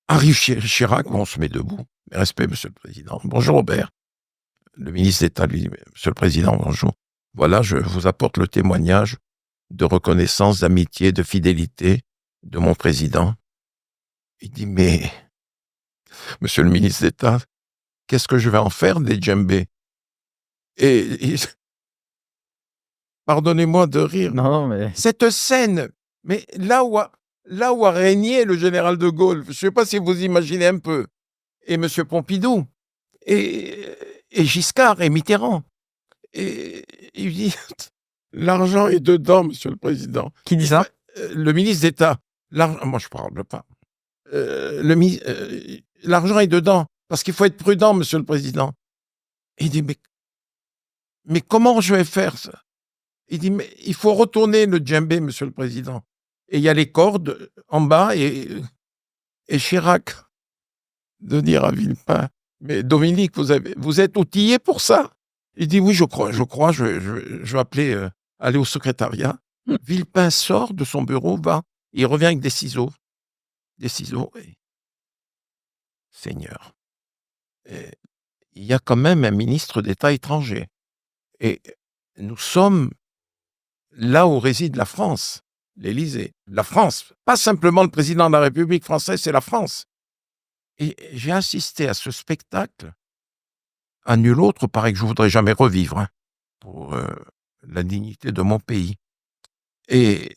arrive Chirac, on se met debout. Respect, monsieur le président. Bonjour, Robert. Le ministre d'État, lui, monsieur le président, bonjour. Voilà, je vous apporte le témoignage de reconnaissance, d'amitié, de fidélité de mon président. Il dit, mais, monsieur le ministre d'État, qu'est-ce que je vais en faire des djembés? Et pardonnez-moi de rire. Non, mais... Cette scène, mais là où a régné le général de Gaulle, je ne sais pas si vous imaginez un peu, et M. Pompidou, et Giscard, et Mitterrand. Et il dit, l'argent est dedans, monsieur le président. Qui dit ça? Le ministre d'État. Moi, je ne parle pas. L'argent est dedans, parce qu'il faut être prudent, monsieur le président. Il dit, mais comment je vais faire ça? Il dit, mais il faut retourner le djembé, monsieur le président. Et il y a les cordes en bas, et Chirac de dire à Villepin, mais Dominique, vous êtes outillé pour ça? Il dit, oui, je crois, je vais appeler, aller au secrétariat. Villepin sort de son bureau, il revient avec des ciseaux. Et... Seigneur, il y a quand même un ministre d'État étranger. Et nous sommes là où réside la France, l'Élysée. La France, pas simplement le président de la République française, c'est la France. Et j'ai assisté à ce spectacle, à nul autre, pareil que je ne voudrais jamais revivre, pour la dignité de mon pays. Et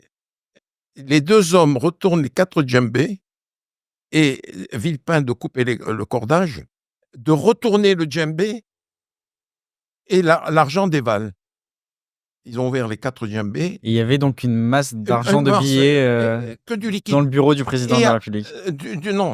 les 2 hommes retournent les 4 djembés, et Villepin de couper le cordage, de retourner le djembé, et l'argent dévale. Ils ont ouvert les 4 djembés. Il y avait donc une masse d'argent, de billets que du liquide. dans le bureau du président de la République.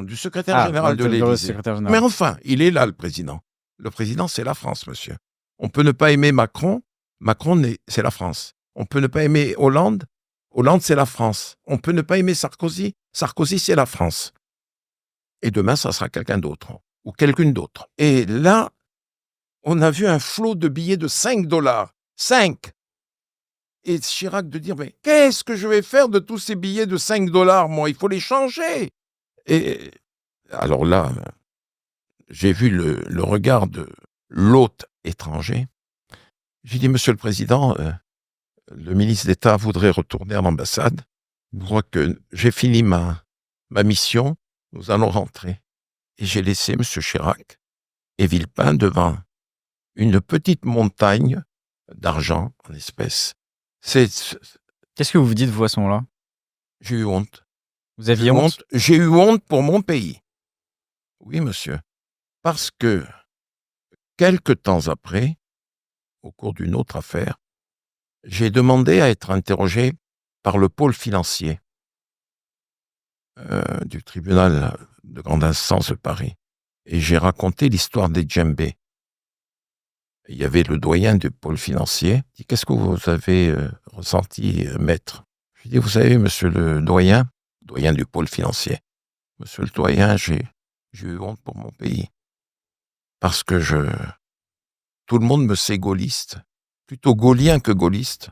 Du secrétaire général de l'Élysée. Mais enfin, il est là, le président. Le président, c'est la France, monsieur. On peut ne pas aimer Macron. Macron, c'est la France. On peut ne pas aimer Hollande. Hollande, c'est la France. On peut ne pas aimer Sarkozy. Sarkozy, c'est la France. Et demain, ça sera quelqu'un d'autre. Ou quelqu'une d'autre. Et là, on a vu un flot de billets de $5. 5. Et Chirac de dire, mais qu'est-ce que je vais faire de tous ces billets de $5, moi? Il faut les changer. Et alors là, j'ai vu le regard de l'hôte étranger. J'ai dit, monsieur le président, le ministre d'État voudrait retourner à l'ambassade. Je crois que j'ai fini ma mission. Nous allons rentrer. Et j'ai laissé monsieur Chirac et Villepin devant une petite montagne d'argent en espèces. Qu'est-ce que vous vous dites, vous, à ce moment-là? J'ai eu honte. Vous aviez honte? J'ai eu honte pour mon pays. Oui, monsieur. Parce que, quelque temps après, au cours d'une autre affaire, j'ai demandé à être interrogé par le pôle financier du tribunal de grande instance de Paris. Et j'ai raconté l'histoire des djembés. Il y avait le doyen du pôle financier. Il dit, qu'est-ce que vous avez ressenti, maître? Je lui dis, vous savez, monsieur le doyen du pôle financier, monsieur le doyen, j'ai eu honte pour mon pays. Parce que tout le monde me sait gaulliste, plutôt gaullien que gaulliste.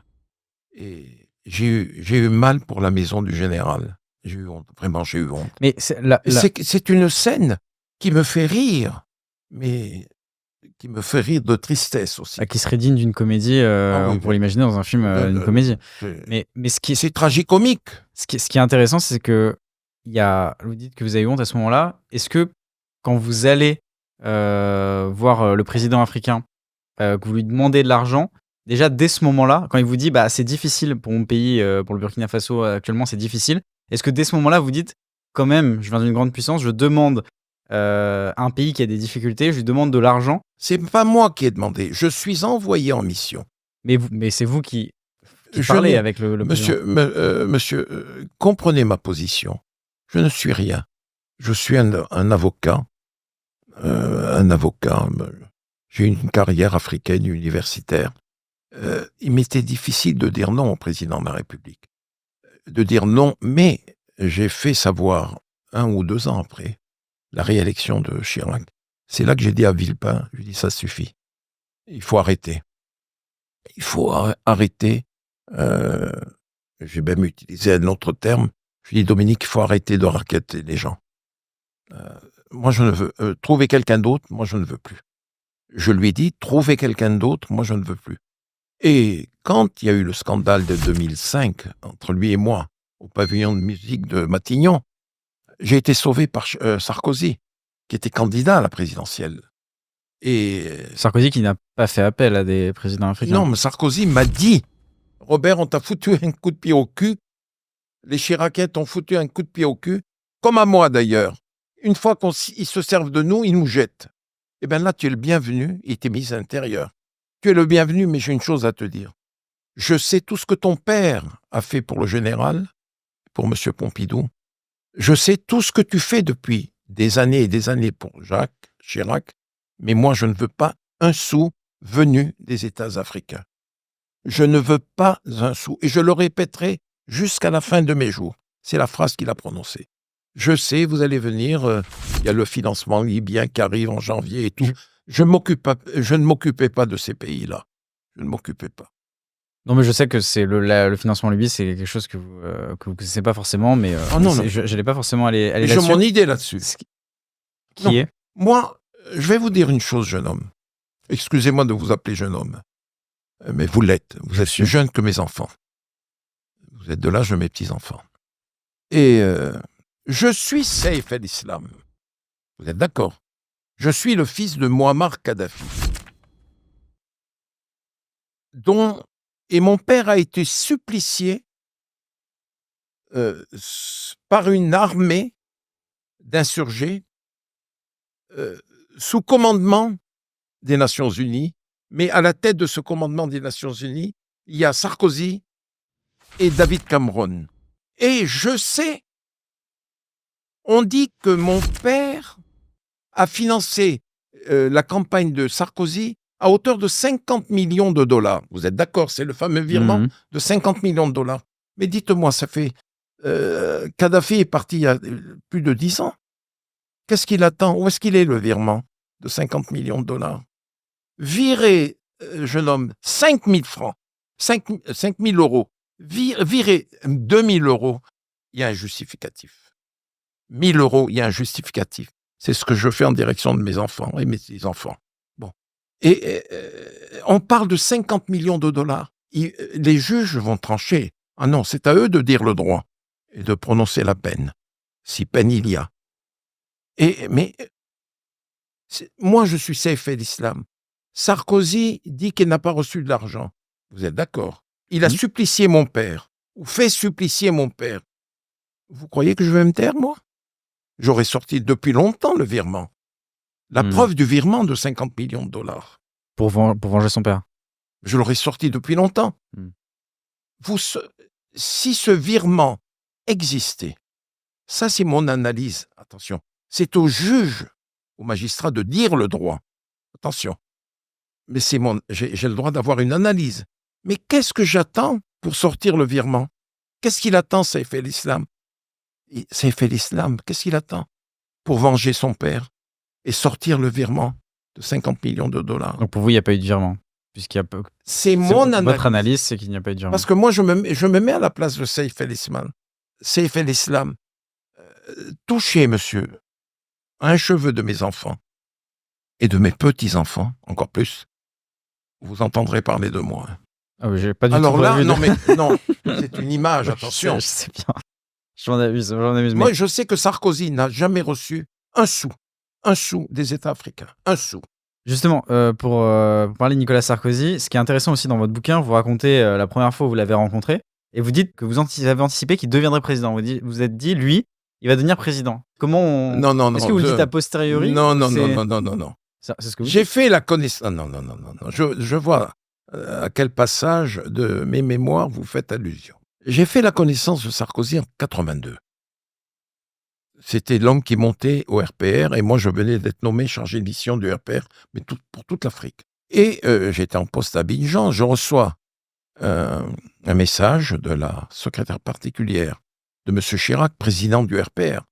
Et j'ai eu mal pour la maison du général. J'ai eu honte, vraiment, j'ai eu honte. Mais C'est une scène qui me fait rire, mais qui me fait rire de tristesse aussi. qui serait digne d'une comédie, on pourrait l'imaginer dans un film, une comédie. Mais c'est tragicomique. Ce qui est intéressant, c'est que vous dites que vous avez eu honte à ce moment-là. Est-ce que quand vous allez voir le président africain, que vous lui demandez de l'argent, déjà dès ce moment-là, quand il vous dit c'est difficile pour mon pays, pour le Burkina Faso actuellement, c'est difficile, est-ce que dès ce moment-là, vous dites quand même, je viens d'une grande puissance, je demande à un pays qui a des difficultés, je lui demande de l'argent? C'est pas moi qui ai demandé, je suis envoyé en mission. Mais c'est vous qui parlez avec le monsieur, monsieur, comprenez ma position. Je ne suis rien. Je suis un avocat. J'ai une carrière africaine universitaire. Il m'était difficile de dire non au président de la République. De dire non, mais j'ai fait savoir 1 ou 2 ans après la réélection de Chirac. C'est là que j'ai dit à Villepin, je lui ai dit ça suffit. Il faut arrêter. Il faut arrêter. J'ai même utilisé un autre terme. Je lui ai dit, Dominique, il faut arrêter de racketter les gens. Moi, je ne veux... trouver quelqu'un d'autre, moi, je ne veux plus. Je lui ai dit, trouver quelqu'un d'autre, moi, je ne veux plus. Et quand il y a eu le scandale de 2005, entre lui et moi, au pavillon de musique de Matignon, j'ai été sauvé par Sarkozy, qui était candidat à la présidentielle. Et Sarkozy qui n'a pas fait appel à des présidents africains. Non, mais Sarkozy m'a dit, Robert, on t'a foutu un coup de pied au cul, les Chiraciens t'ont foutu un coup de pied au cul, comme à moi d'ailleurs. Une fois qu'ils se servent de nous, ils nous jettent. Eh bien là, tu es le bienvenu, il t'est mis à l'intérieur. Tu es le bienvenu, mais j'ai une chose à te dire. Je sais tout ce que ton père a fait pour le général, pour M. Pompidou. Je sais tout ce que tu fais depuis des années et des années pour Jacques Chirac, mais moi, je ne veux pas un sou venu des États africains. Je ne veux pas un sou. Et je le répéterai jusqu'à la fin de mes jours. C'est la phrase qu'il a prononcée. Je sais, vous allez venir, il y a le financement libyen qui arrive en janvier et tout. Je ne m'occupais pas de ces pays-là. Je ne m'occupais pas. Non, mais je sais que c'est le financement libyen, c'est quelque chose que vous connaissez pas forcément, mais non. Je n'allais pas forcément aller J'ai là-dessus. mon idée là-dessus. Qui est Moi, je vais vous dire une chose, jeune homme. Excusez-moi de vous appeler jeune homme, mais vous l'êtes. Vous êtes plus jeune que mes enfants. Vous êtes de l'âge de mes petits-enfants. Et je suis Saïf el-Islam. Vous êtes d'accord? Je suis le fils de Muammar Kadhafi. Et mon père a été supplicié par une armée d'insurgés sous commandement des Nations Unies, mais à la tête de ce commandement des Nations Unies, il y a Sarkozy et David Cameron. Et je sais, on dit que mon père a financé la campagne de Sarkozy à hauteur de 50 millions de dollars. Vous êtes d'accord, c'est le fameux virement de 50 millions de dollars. Mais dites-moi, ça fait... Kadhafi est parti il y a plus de 10 ans. Qu'est-ce qu'il attend? Où est-ce qu'il est, le virement de 50 millions de dollars? Virez, jeune homme, 5 000 francs, 5 000 euros. Virez 2 000 euros, il y a un justificatif. 1 000 euros, il y a un justificatif. C'est ce que je fais en direction de mes enfants et mes petits-enfants. Bon. Et on parle de 50 millions de dollars. Les juges vont trancher. Ah non, c'est à eux de dire le droit et de prononcer la peine, si peine il y a. Mais moi, je suis Saïf el-Islam. Sarkozy dit qu'il n'a pas reçu de l'argent. Vous êtes d'accord? Il a supplicié mon père, ou fait supplicier mon père. Vous croyez que je vais me taire, moi? J'aurais sorti depuis longtemps le virement. La preuve du virement de 50 millions de dollars. Pour venger son père. Je l'aurais sorti depuis longtemps. Si ce virement existait, ça c'est mon analyse, attention, C'est au juge, au magistrat de dire le droit. Attention. Mais j'ai le droit d'avoir une analyse. Mais qu'est-ce que j'attends pour sortir le virement? Qu'est-ce qu'il attend, Saïf el-Islam? Saïf el-Islam, qu'est-ce qu'il attend pour venger son père et sortir le virement de 50 millions de dollars? Donc pour vous, il n'y a pas eu de virement. Puisqu'il y a peu... C'est mon analyse. Votre analyse, c'est qu'il n'y a pas eu de virement. Parce que moi, je me mets à la place de Saïf el-Islam. Saïf el-Islam, touchez, monsieur, un cheveu de mes enfants et de mes petits-enfants, encore plus, vous entendrez parler de moi. Ah, j'ai pas du Alors tout là, prévu de- non, c'est une image, attention. Je sais bien. J'en abuse. Moi, Mais je sais que Sarkozy n'a jamais reçu un sou des États africains, un sou. justement, pour parler de Nicolas Sarkozy, ce qui est intéressant aussi dans votre bouquin, vous racontez la première fois où vous l'avez rencontré, et vous dites que vous avez anticipé qu'il deviendrait président. Vous êtes dit, lui, il va devenir président. Comment on... Non. Est-ce que vous le dites a posteriori? Non. C'est ce que vous J'ai dites. fait la connaissance. Non. Je vois à quel passage de mes mémoires vous faites allusion. J'ai fait la connaissance de Sarkozy en 82. C'était l'homme qui montait au RPR et moi je venais d'être nommé chargé de mission du RPR, mais pour toute l'Afrique. Et j'étais en poste à Abidjan, je reçois un message de la secrétaire particulière de M. Chirac, président du RPR.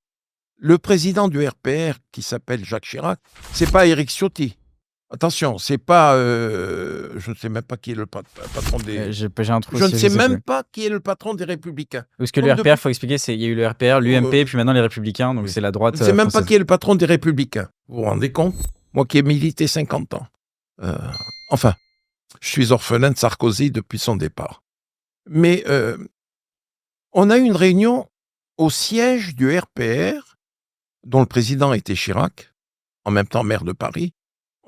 Le président du RPR, qui s'appelle Jacques Chirac, c'est pas Éric Ciotti. Attention, c'est pas... je ne sais même pas qui est le patron des... J'ai un trou Je ne aussi, sais sais même plus. pas qui est le patron des Républicains. Parce que le Donc, RPR, il faut expliquer, il y a eu le RPR, l'UMP, puis maintenant les Républicains, donc Oui. c'est la droite Je ne sais même pas française. qui est le patron des Républicains. Vous vous rendez compte? Moi qui ai milité 50 ans. Enfin, je suis orphelin de Sarkozy depuis son départ. Mais on a eu une réunion au siège du RPR, dont le président était Chirac, en même temps maire de Paris.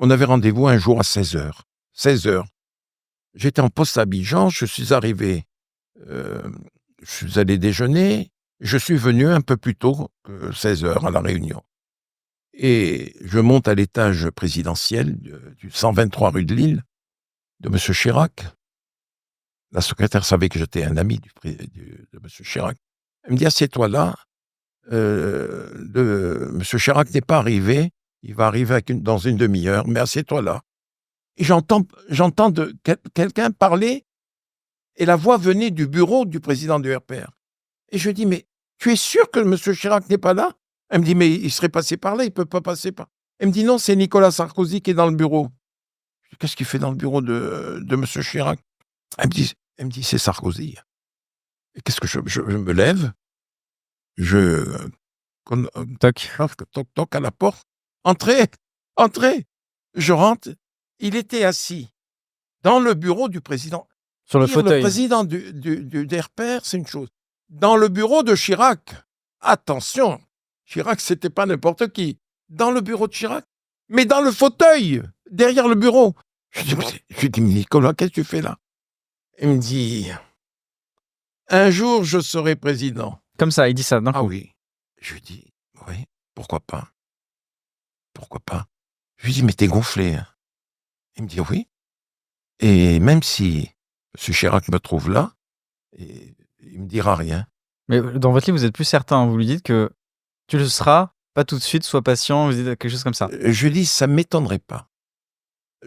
On avait rendez-vous un jour à 16h. 16h. J'étais en poste à Abidjan, je suis arrivé, je suis allé déjeuner, je suis venu un peu plus tôt que 16h à la réunion. Et je monte à l'étage présidentiel du 123 rue de Lille, de M. Chirac. La secrétaire savait que j'étais un ami de M. Chirac. Elle me dit, assieds-toi là, M. Chirac n'est pas arrivé, il va arriver dans une demi-heure, mais assieds-toi là. Et j'entends quelqu'un parler, et la voix venait du bureau du président du RPR. Et je dis, mais tu es sûr que M. Chirac n'est pas là? Elle me dit, mais il serait passé par là, il ne peut pas passer par... Elle me dit, non, c'est Nicolas Sarkozy qui est dans le bureau. Je dis, qu'est-ce qu'il fait dans le bureau de M. Chirac? Elle me dit, c'est Sarkozy. Et qu'est-ce que je me lève, toc à la porte. Entrez. Je rentre. Il était assis dans le bureau du président. Sur le Le fauteuil. président du RPR, c'est une chose. Dans le bureau de Chirac, attention, Chirac, c'était pas n'importe qui. Dans le bureau de Chirac, mais dans le fauteuil, derrière le bureau. Je dis, mais Nicolas, qu'est-ce que tu fais là? Il me dit, un jour, je serai président. Comme ça, il dit ça d'un coup. Ah oui. Je lui dis, oui, pourquoi pas? Je lui dis, mais t'es gonflé. Hein. Il me dit, oui. Et même si M. Chirac me trouve là, il me dira rien. Mais dans votre livre, vous êtes plus certain. Vous lui dites que tu le seras, pas tout de suite, sois patient, vous dites quelque chose comme ça. Je lui dis, ça ne m'étonnerait pas.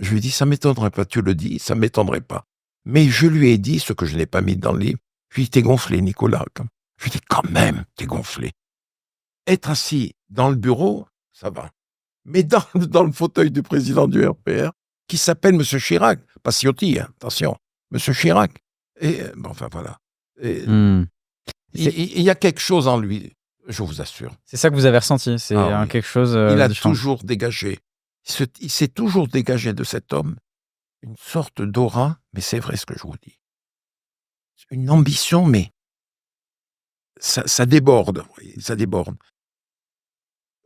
Tu le dis, ça ne m'étonnerait pas. Mais je lui ai dit ce que je n'ai pas mis dans le livre. Je lui ai dit, t'es gonflé, Nicolas. Je lui ai dit, quand même, t'es gonflé. Être assis dans le bureau, ça va. Mais dans le fauteuil du président du RPR, qui s'appelle M. Chirac, pas Ciotti, hein, attention, M. Chirac. Et bon, enfin voilà. Et, il y a quelque chose en lui, je vous assure. C'est ça que vous avez ressenti, c'est oui. quelque chose Il a différent. toujours dégagé, il s'est toujours dégagé de cet homme une sorte d'aura, mais c'est vrai ce que je vous dis. Une ambition, mais ça déborde, vous voyez, ça déborde.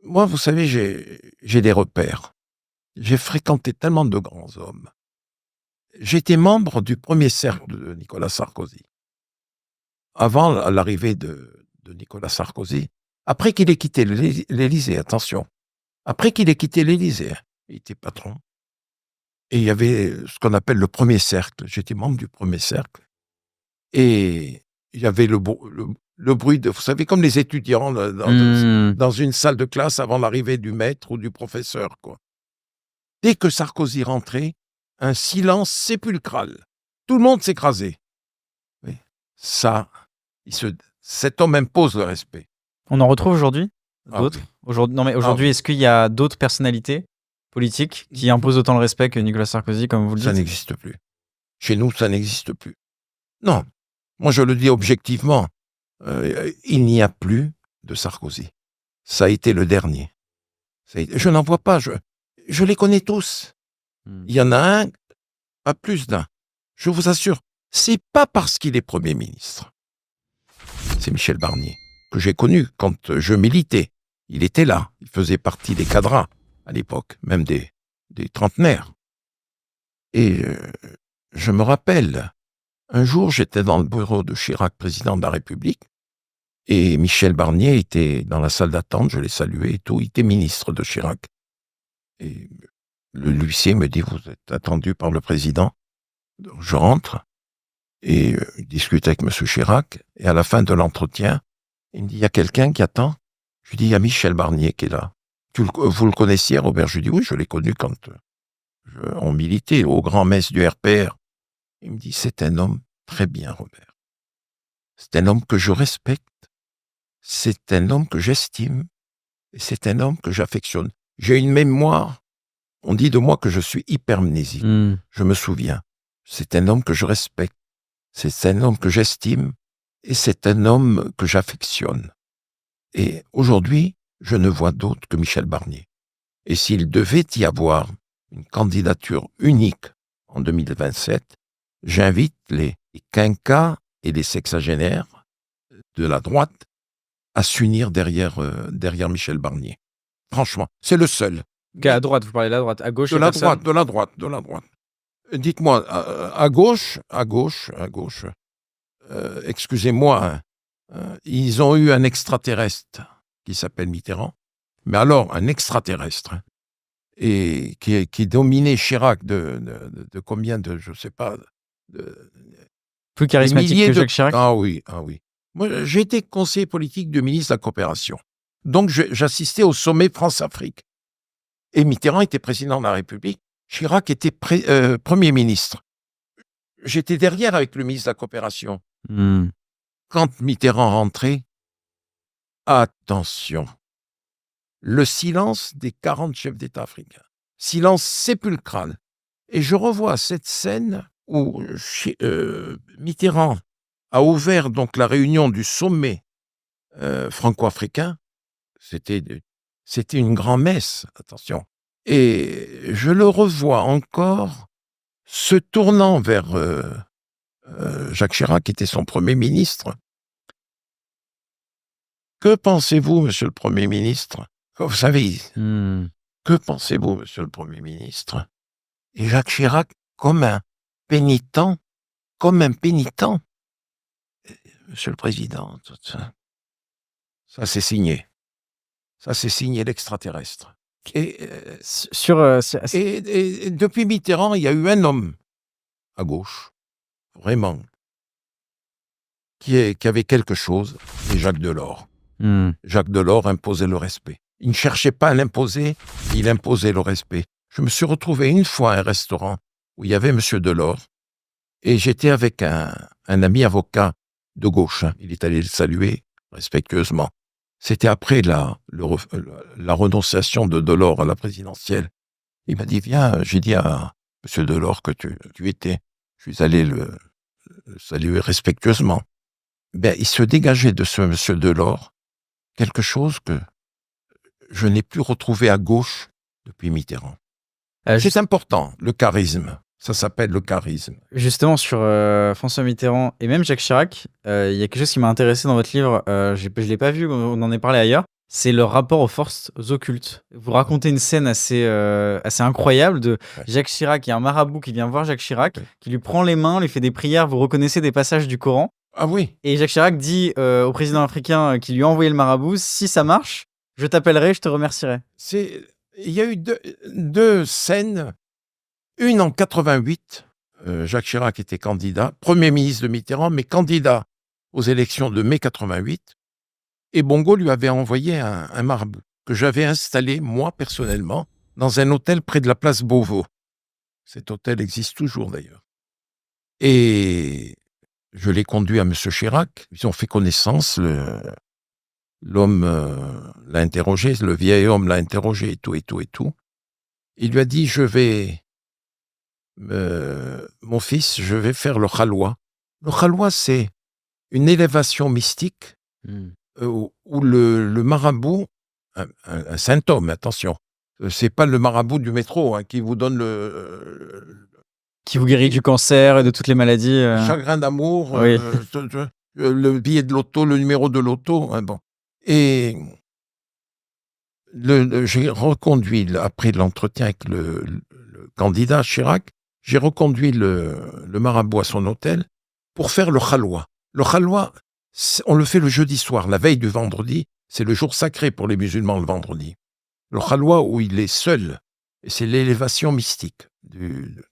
Moi, vous savez, j'ai des repères. J'ai fréquenté tellement de grands hommes. J'étais membre du premier cercle de Nicolas Sarkozy. Avant l'arrivée de Nicolas Sarkozy, après qu'il ait quitté l'Élysée, attention, après qu'il ait quitté l'Élysée, il était patron. Et il y avait ce qu'on appelle le premier cercle. J'étais membre du premier cercle. Et il y avait le le bruit vous savez, comme les étudiants dans une salle de classe avant l'arrivée du maître ou du professeur, quoi. Dès que Sarkozy rentrait, un silence sépulcral. Tout le monde s'écrasait. Oui. Ça, cet homme impose le respect. On en retrouve aujourd'hui Ah d'autres oui. Aujourd'hui, oui. est-ce qu'il y a d'autres personnalités politiques qui imposent autant le respect que Nicolas Sarkozy, comme vous le Ça dites? n'existe plus. Chez nous, ça n'existe plus. Non, moi je le dis objectivement, il n'y a plus de Sarkozy. Ça a été le dernier. Je n'en vois pas, je les connais tous. Il y en a un, pas plus d'un. Je vous assure, c'est pas parce qu'il est Premier ministre. C'est Michel Barnier, que j'ai connu quand je militais. Il était là, il faisait partie des cadres à l'époque, même des trentenaires. Et je me rappelle, un jour j'étais dans le bureau de Chirac, président de la République, et Michel Barnier était dans la salle d'attente, je l'ai salué et tout, il était ministre de Chirac. Et l'huissier me dit, vous êtes attendu par le président. Donc, je rentre et je discute avec M. Chirac, et à la fin de l'entretien, il me dit, il y a quelqu'un qui attend? Je lui dis, il y a Michel Barnier qui est là. Vous le connaissiez, Robert? Je lui dis, oui, je l'ai connu quand on militait au grand messe du RPR. Il me dit, c'est un homme très bien, Robert. C'est un homme que je respecte, c'est un homme que j'estime, et c'est un homme que j'affectionne. J'ai une mémoire, on dit de moi que je suis hypermnésique. Je me souviens. C'est un homme que je respecte, c'est un homme que j'estime, et c'est un homme que j'affectionne. Et aujourd'hui, je ne vois d'autre que Michel Barnier. Et s'il devait y avoir une candidature unique en 2027, j'invite les quinquas et les sexagénaires de la droite à s'unir derrière Michel Barnier. Franchement, c'est le seul. À droite, vous parlez de la droite. À gauche, de la droite. Dites-moi, à gauche, excusez-moi, ils ont eu un extraterrestre qui s'appelle Mitterrand, mais alors un extraterrestre, et qui dominait Chirac de combien de, je sais pas, plus charismatique que Jacques Chirac. Ah oui. Moi, j'ai été conseiller politique du ministre de la Coopération. Donc, j'assistais au sommet France-Afrique. Et Mitterrand était président de la République. Chirac était Premier ministre. J'étais derrière avec le ministre de la Coopération. Quand Mitterrand rentrait, attention, le silence des 40 chefs d'État africains. Silence sépulcral. Et je revois cette scène où Mitterrand a ouvert donc la réunion du sommet franco-africain. C'était une grand-messe, attention. Et je le revois encore se tournant vers Jacques Chirac, qui était son Premier ministre. Que pensez-vous, Monsieur le Premier ministre? Vous savez, que pensez-vous, Monsieur le Premier ministre? Et Jacques Chirac, comme un pénitent, Monsieur le Président, ça c'est signé. Ça c'est signé l'extraterrestre. Et depuis Mitterrand, il y a eu un homme à gauche, vraiment, qui avait quelque chose, c'est Jacques Delors. Jacques Delors imposait le respect. Il ne cherchait pas à l'imposer, il imposait le respect. Je me suis retrouvé une fois à un restaurant où il y avait M. Delors, et j'étais avec un ami avocat de gauche. Il est allé le saluer respectueusement. C'était après la renonciation de Delors à la présidentielle. Il m'a dit, viens, j'ai dit à M. Delors que tu étais. Je suis allé le saluer respectueusement. Ben, il se dégageait de ce M. Delors quelque chose que je n'ai plus retrouvé à gauche depuis Mitterrand. C'est important, le charisme. Ça s'appelle le charisme. Justement, sur François Mitterrand et même Jacques Chirac, il y a quelque chose qui m'a intéressé dans votre livre, je ne l'ai pas vu, on en est parlé ailleurs, c'est leur rapport aux forces occultes. Vous racontez une scène assez incroyable de Jacques Chirac, il y a un marabout qui vient voir Jacques Chirac, qui lui prend les mains, lui fait des prières, vous reconnaissez des passages du Coran. Ah oui. Et Jacques Chirac dit au président africain qui lui a envoyé le marabout, si ça marche, je t'appellerai, je te remercierai. Il y a eu deux scènes. Une en 88, Jacques Chirac était candidat, Premier ministre de Mitterrand, mais candidat aux élections de mai 88, et Bongo lui avait envoyé un marabout que j'avais installé, moi, personnellement, dans un hôtel près de la place Beauvau. Cet hôtel existe toujours, d'ailleurs. Et je l'ai conduit à M. Chirac. Ils ont fait connaissance. L'homme l'a interrogé, le vieil homme l'a interrogé, et tout. Il lui a dit, mon fils, je vais faire le khalwa. Le khalwa, c'est une élévation mystique où le marabout, un saint homme, attention, c'est pas le marabout du métro qui vous donne Qui vous guérit du cancer et de toutes les maladies. chagrin d'amour, Oui. le billet de loto, le numéro de loto. Bon. Et j'ai reconduit, après l'entretien avec le candidat Chirac, j'ai reconduit le marabout à son hôtel pour faire le khalwa. Le khalwa, on le fait le jeudi soir, la veille du vendredi. C'est le jour sacré pour les musulmans, le vendredi. Le khalwa où il est seul. Et c'est l'élévation mystique.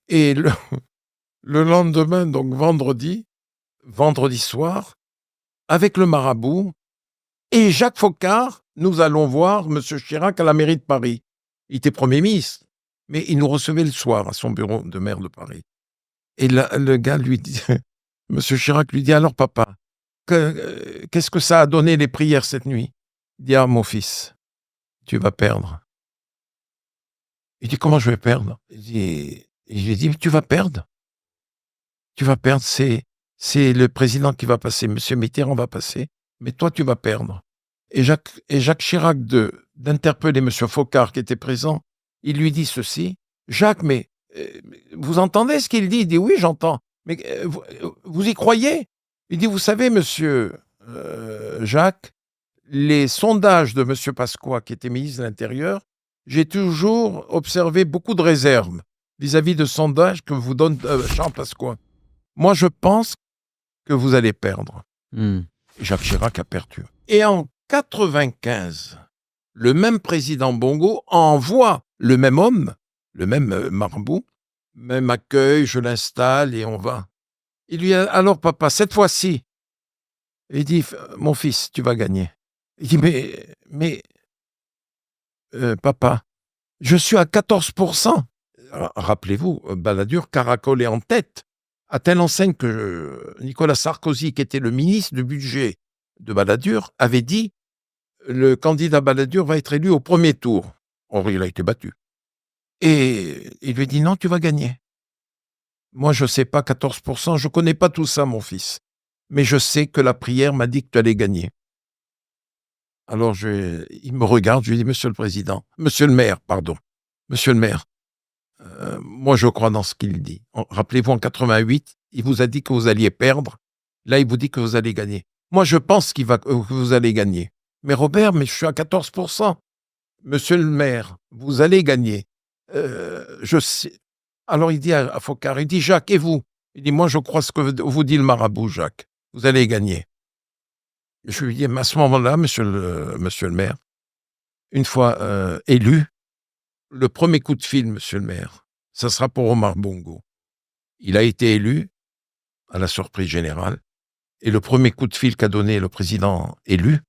Et le lendemain, donc vendredi soir, avec le marabout et Jacques Foccart, nous allons voir M. Chirac à la mairie de Paris. Il était Premier ministre, mais il nous recevait le soir à son bureau de maire de Paris. Et le gars lui dit, M. Chirac lui dit, alors papa, qu'est-ce que ça a donné les prières cette nuit? Il dit, ah mon fils, tu vas perdre. Il dit, comment je vais perdre? Je lui ai dit, tu vas perdre. Tu vas perdre, c'est le président qui va passer, M. Mitterrand va passer, mais toi tu vas perdre. Et Jacques Chirac d'interpeller M. Foccart qui était présent, il lui dit ceci, Jacques, mais vous entendez ce qu'il dit? Il dit, oui, j'entends. Mais vous y croyez? Il dit, vous savez, monsieur Jacques, les sondages de M. Pasqua, qui était ministre de l'Intérieur, j'ai toujours observé beaucoup de réserves vis-à-vis de sondages que vous donne Jean Pasqua. Moi, je pense que vous allez perdre. Jacques Chirac a perdu. Et en 95, le même président Bongo envoie le même homme, le même marabout, même accueil, je l'installe et on va. Il lui dit, alors papa, cette fois-ci, il dit, mon fils, tu vas gagner. Il dit, mais papa, je suis à 14%. Rappelez-vous, Balladur caracolait en tête, à telle enseigne que Nicolas Sarkozy, qui était le ministre du budget de Balladur, avait dit le candidat Balladur va être élu au premier tour. Or, il a été battu. Et il lui dit, non, tu vas gagner. Moi, je ne sais pas 14%, je ne connais pas tout ça, mon fils. Mais je sais que la prière m'a dit que tu allais gagner. Alors, il me regarde, je lui dis, monsieur le maire, moi, je crois dans ce qu'il dit. Rappelez-vous, en 88, il vous a dit que vous alliez perdre. Là, il vous dit que vous allez gagner. Moi, je pense que vous allez gagner. Mais Robert, je suis à 14%. Monsieur le maire, vous allez gagner. Je sais. Alors, il dit à Foccart, il dit, Jacques, et vous? Il dit, moi, je crois ce que vous dit le marabout, Jacques. Vous allez gagner. Je lui dis, mais à ce moment-là, monsieur le maire, une fois élu, le premier coup de fil, monsieur le maire, ça sera pour Omar Bongo. Il a été élu à la surprise générale, et le premier coup de fil qu'a donné le président élu,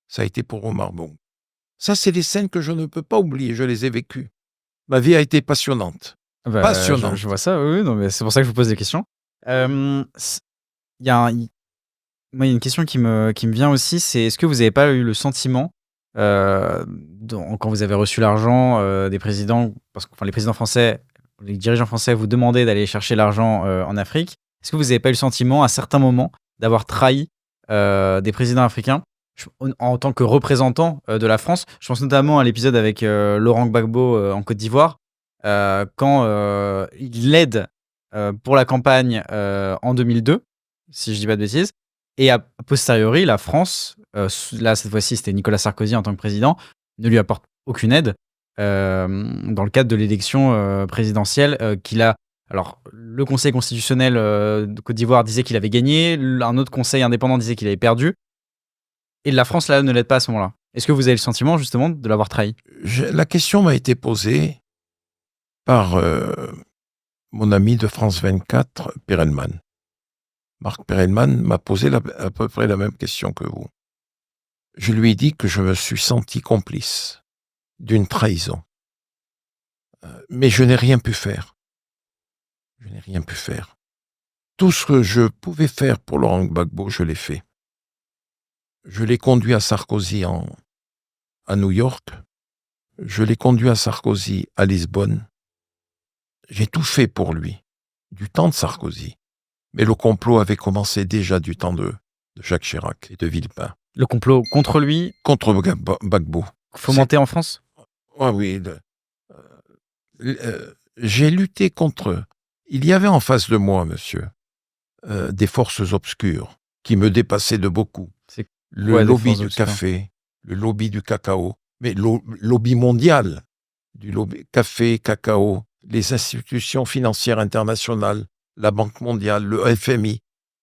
ça a été pour Omar Bongo. Ça, c'est des scènes que je ne peux pas oublier, je les ai vécues. Ma vie a été passionnante. Passionnante. Je vois ça, oui, non, mais c'est pour ça que je vous pose des questions. Il y a une question qui me vient aussi, c'est est-ce que vous n'avez pas eu le sentiment, quand vous avez reçu l'argent des présidents, parce que les présidents français, les dirigeants français vous demandaient d'aller chercher l'argent en Afrique, est-ce que vous n'avez pas eu le sentiment à certains moments d'avoir trahi des présidents africains en tant que représentant de la France? Je pense notamment à l'épisode avec Laurent Gbagbo en Côte d'Ivoire, quand il l'aide pour la campagne en 2002, si je dis pas de bêtises, et a posteriori, la France, là cette fois-ci c'était Nicolas Sarkozy en tant que président, ne lui apporte aucune aide dans le cadre de l'élection présidentielle qu'il a. Alors, le Conseil constitutionnel de Côte d'Ivoire disait qu'il avait gagné, un autre conseil indépendant disait qu'il avait perdu, et la France là ne l'aide pas à ce moment-là. Est-ce que vous avez le sentiment justement de l'avoir trahi? La question m'a été posée par mon ami de France 24, Perelman. Marc Perelman m'a posé à peu près la même question que vous. Je lui ai dit que je me suis senti complice d'une trahison. Mais je n'ai rien pu faire. Je n'ai rien pu faire. Tout ce que je pouvais faire pour Laurent Gbagbo, je l'ai fait. Je l'ai conduit à Sarkozy à New York. Je l'ai conduit à Sarkozy à Lisbonne. J'ai tout fait pour lui, du temps de Sarkozy. Mais le complot avait commencé déjà du temps de Jacques Chirac et de Villepin. Le complot contre lui, Contre Gbagbo. fomenté en France? Ah oui. J'ai lutté contre eux. Il y avait en face de moi, monsieur, des forces obscures qui me dépassaient de beaucoup. C'est Le quoi, des lobby forces du obscures? café, le lobby du cacao, mais lobby mondial du lobby café, cacao, les institutions financières internationales, la Banque mondiale, le FMI.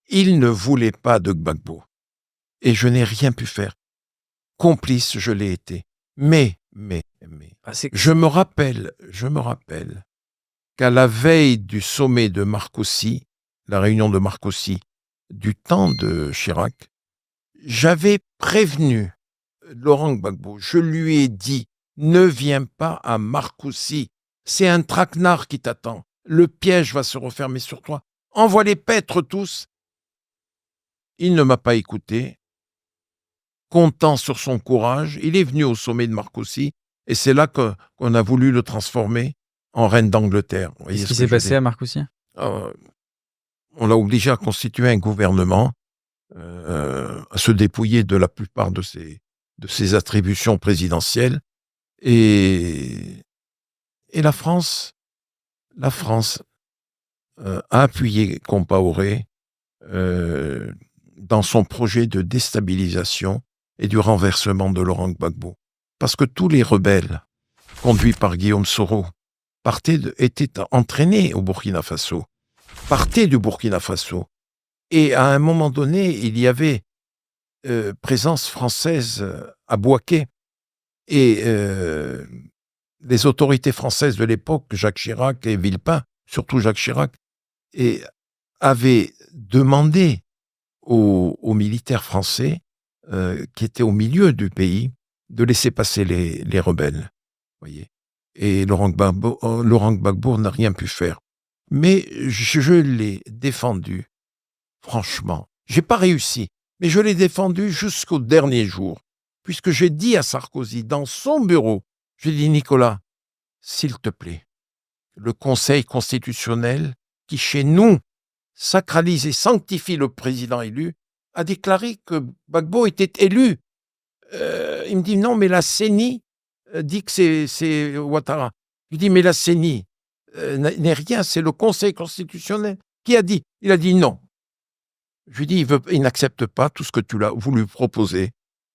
Ils ne voulaient pas de Gbagbo. Et je n'ai rien pu faire. Complice, je l'ai été. Mais, Ah, c'est- je me rappelle qu'à la veille du sommet de Marcoussis, la réunion de Marcoussis, du temps de Chirac, j'avais prévenu Laurent Gbagbo. Je lui ai dit, ne viens pas à Marcoussis. C'est un traquenard qui t'attend. Le piège va se refermer sur toi. Envoie-les paître tous. Il ne m'a pas écouté. Comptant sur son courage, il est venu au sommet de Marcoussis et c'est là qu'on a voulu le transformer en reine d'Angleterre. Vous voyez Qu'est-ce ce qui que s'est je veux passé dire? à Marcoussis? On l'a obligé à constituer un gouvernement, à se dépouiller de la plupart de ses attributions présidentielles. Et la France a appuyé Compaoré dans son projet de déstabilisation et du renversement de Laurent Gbagbo. Parce que tous les rebelles, conduits par Guillaume Soro, étaient entraînés au Burkina Faso, partaient du Burkina Faso. Et à un moment donné, il y avait présence française à Bouaké. Et les autorités françaises de l'époque, Jacques Chirac et Villepin, surtout Jacques Chirac, avaient demandé aux militaires français qui étaient au milieu du pays de laisser passer les rebelles. Voyez. Et Laurent Gbagbo n'a rien pu faire. Mais je l'ai défendu, franchement. J'ai pas réussi, mais je l'ai défendu jusqu'au dernier jour, puisque j'ai dit à Sarkozy, dans son bureau, j'ai dit, Nicolas, s'il te plaît, le Conseil constitutionnel, qui chez nous sacralise et sanctifie le président élu, a déclaré que Gbagbo était élu. Il me dit, non, mais la CENI dit que c'est Ouattara. Je lui dis, mais la CENI n'est rien, c'est le Conseil constitutionnel qui a dit. Il a dit non. Je lui dis, il n'accepte pas tout ce que tu l'as voulu proposer.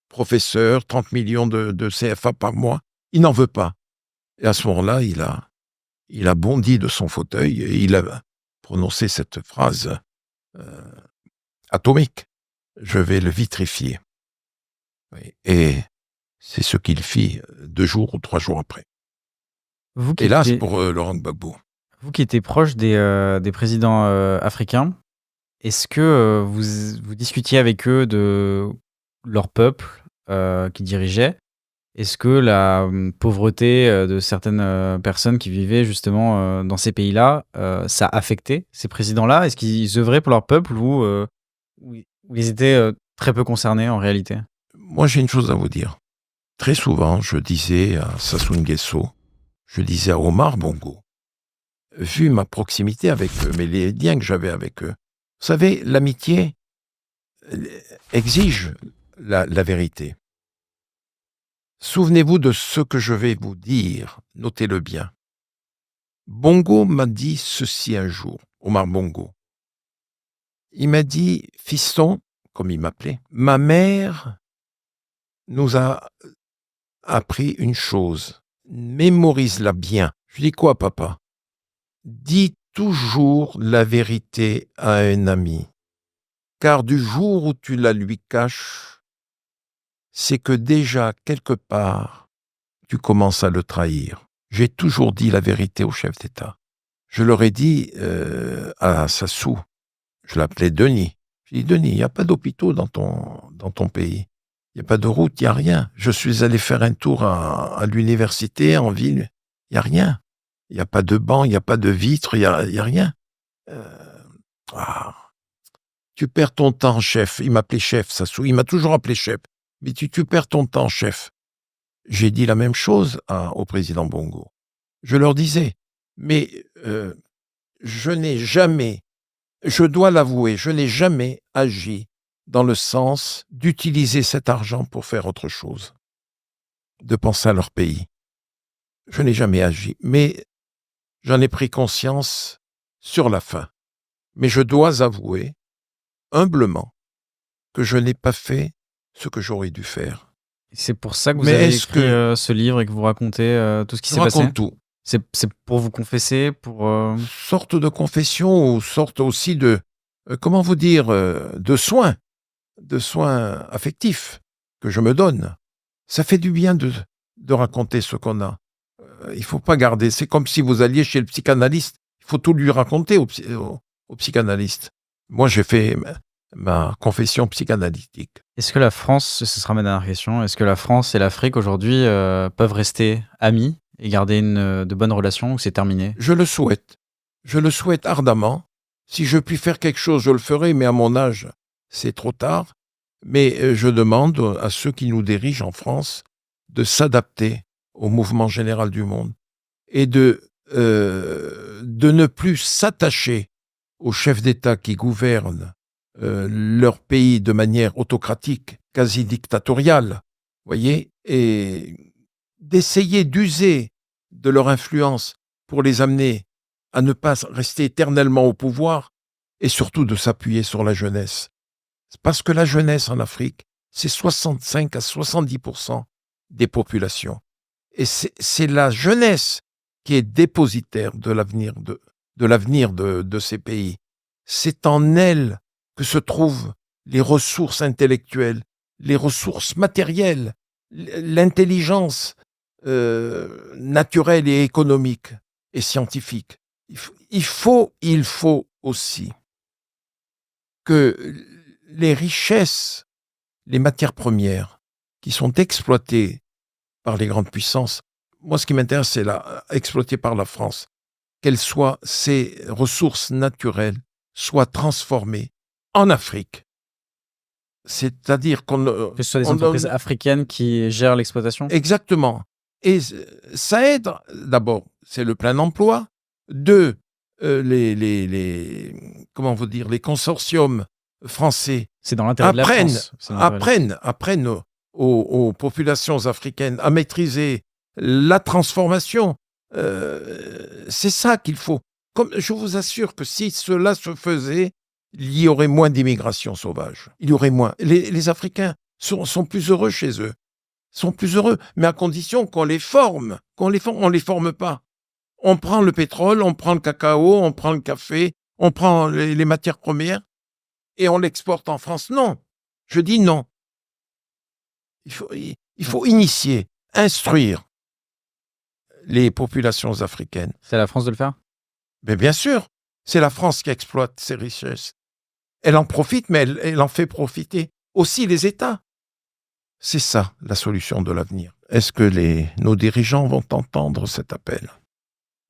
Professeur, 30 millions de CFA par mois, il n'en veut pas. Et à ce moment-là, il a bondi de son fauteuil et il a prononcé cette phrase atomique. Je vais le vitrifier. Oui. Et c'est ce qu'il fit 2 jours ou 3 jours après. Hélas pour Laurent Gbagbo. Vous qui étiez proche des présidents africains, est-ce que vous discutiez avec eux de leur peuple qu'ils dirigeaient? Est-ce que la pauvreté de certaines personnes qui vivaient justement dans ces pays-là, ça affectait ces présidents-là? Est-ce qu'ils œuvraient pour leur peuple ou ils étaient très peu concernés en réalité? Moi, j'ai une chose à vous dire. Très souvent, je disais à Sassou Nguesso, je disais à Omar Bongo, vu ma proximité avec eux, mais les liens que j'avais avec eux, vous savez, l'amitié exige la vérité. Souvenez-vous de ce que je vais vous dire, notez-le bien. Bongo m'a dit ceci un jour, Omar Bongo. Il m'a dit, fiston, comme il m'appelait, ma mère nous a appris une chose, mémorise-la bien. Je lui dis quoi, papa? Dis toujours la vérité à un ami, car du jour où tu la lui caches, c'est que déjà, quelque part, tu commences à le trahir. J'ai toujours dit la vérité au chef d'État. Je leur ai dit à Sassou, Je l'appelais Denis. Je dis, Denis, il n'y a pas d'hôpitaux dans ton pays. Il n'y a pas de route, il n'y a rien. Je suis allé faire un tour à l'université, en ville. Il n'y a rien. Il n'y a pas de banc, il n'y a pas de vitres, il n'y a rien. Tu perds ton temps, chef. Il m'appelait chef, Sassou. Il m'a toujours appelé chef. Mais tu perds ton temps, chef. J'ai dit la même chose au président Bongo. Je leur disais, mais je dois l'avouer, je n'ai jamais agi dans le sens d'utiliser cet argent pour faire autre chose, de penser à leur pays. Je n'ai jamais agi, mais j'en ai pris conscience sur la fin. Mais je dois avouer, humblement, que je n'ai pas fait ce que j'aurais dû faire. C'est pour ça que vous avez écrit ce livre et que vous racontez tout ce qui s'est passé ? Je raconte tout. C'est pour vous confesser, pour... Sorte de confession ou sorte aussi de, comment vous dire, de soins affectifs que je me donne. Ça fait du bien de raconter ce qu'on a. Il faut pas garder. C'est comme si vous alliez chez le psychanalyste. Il faut tout lui raconter au psychanalyste. Moi, j'ai fait ma confession psychanalytique. Est-ce que la France, ce sera ma dernière question, est-ce que la France et l'Afrique aujourd'hui peuvent rester amis et garder de bonnes relations ou c'est terminé ? Je le souhaite. Je le souhaite ardemment. Si je puis faire quelque chose, je le ferai, mais à mon âge, c'est trop tard. Mais je demande à ceux qui nous dirigent en France de s'adapter au mouvement général du monde et de ne plus s'attacher aux chefs d'État qui gouvernent leur pays de manière autocratique, quasi dictatoriale, voyez, et d'essayer d'user de leur influence pour les amener à ne pas rester éternellement au pouvoir et surtout de s'appuyer sur la jeunesse. Parce que la jeunesse en Afrique, c'est 65 à 70% des populations. Et c'est la jeunesse qui est dépositaire de l'avenir de ces pays. C'est en elle que se trouvent les ressources intellectuelles, les ressources matérielles, l'intelligence naturelle et économique et scientifique. Il faut aussi que les richesses, les matières premières qui sont exploitées par les grandes puissances, moi ce qui m'intéresse c'est exploitées par la France, ces ressources naturelles soient transformées en Afrique. C'est-à-dire que ce soit des entreprises africaines qui gèrent l'exploitation ? Exactement. Et ça aide, d'abord, c'est le plein emploi. Deux, les consortiums français c'est dans l'intérêt de la France. apprennent aux populations africaines à maîtriser la transformation. C'est ça qu'il faut. Comme je vous assure que si cela se faisait, il y aurait moins d'immigration sauvage. Il y aurait moins. Les Africains sont plus heureux chez eux. Sont plus heureux, mais à condition qu'on les forme. On les forme pas. On prend le pétrole, on prend le cacao, on prend le café, on prend les matières premières et on l'exporte en France. Non. Je dis non. Il faut initier, instruire les populations africaines. C'est à la France de le faire ? Mais bien sûr, c'est la France qui exploite ces richesses. Elle en profite, mais elle en fait profiter aussi les États. C'est ça, la solution de l'avenir. Est-ce que nos dirigeants vont entendre cet appel ?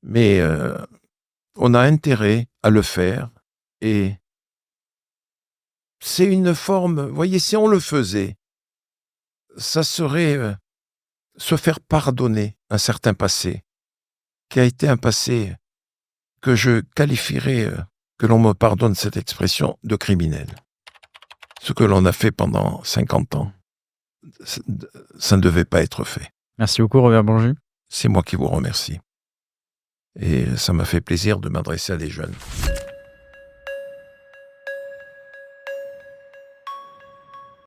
Mais on a intérêt à le faire et c'est une forme, vous voyez, si on le faisait, ça serait se faire pardonner un certain passé, qui a été un passé que je qualifierais, que l'on me pardonne cette expression, de criminel. Ce que l'on a fait pendant 50 ans, ça ne devait pas être fait. Merci beaucoup, Robert Bonjus. C'est moi qui vous remercie. Et ça m'a fait plaisir de m'adresser à des jeunes.